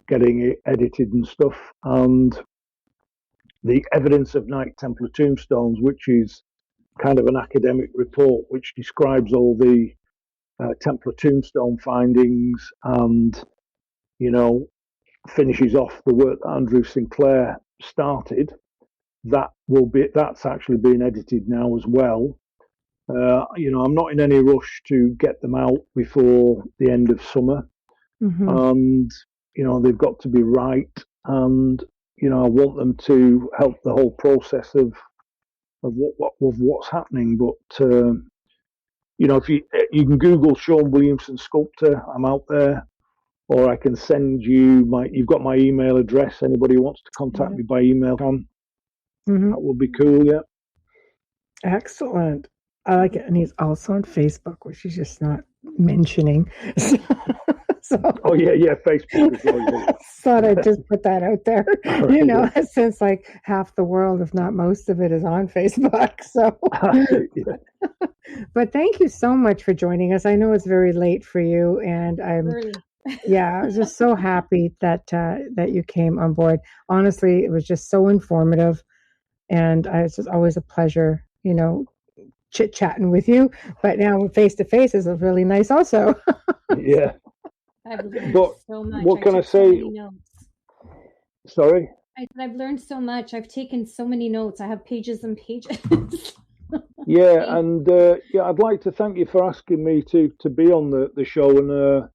getting it edited and stuff, and the Evidence of Knight Templar Tombstones, which is kind of an academic report which describes all the Templar tombstone findings, and finishes off the work that Andrew Sinclair started. That's actually being edited now as well. I'm not in any rush to get them out before the end of summer, and they've got to be right, and I want them to help the whole process of what's happening. But if you can Google Shawn Williamson sculptor, I'm out there, or I can send you you've got my email address. Anybody who wants to contact me by email can. Mm-hmm. That would be cool. Yeah. Excellent. I like it. And he's also on Facebook, which he's just not mentioning. So, Oh yeah, Facebook as well. Yeah. thought I'd just put that out there. Right, You know, since like half the world, if not most of it, is on Facebook. So, Yeah. but thank you so much for joining us. I know it's very late for you, and I'm Early. yeah, I was just so happy that that you came on board. Honestly, it was just so informative, and it's just always a pleasure, you know, chit chatting with you. But now face to face is really nice, also. Yeah. I've learned But so much. what can I took so say? many notes. Sorry. I said I've learned so much. I've taken so many notes. I have pages and pages. Yeah, and yeah, I'd like to thank you for asking me to be on the show, and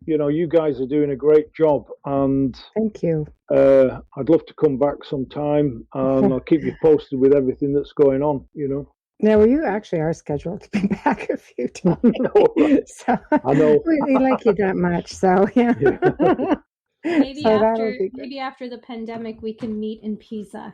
you know, you guys are doing a great job, and Thank you. I'd love to come back sometime, and I'll keep you posted with everything that's going on. You know. Now, well, you actually are scheduled to be back a few times. Right. So I know. we like you that much. So yeah. Maybe So that'll be good. maybe after the pandemic we can meet in Pisa.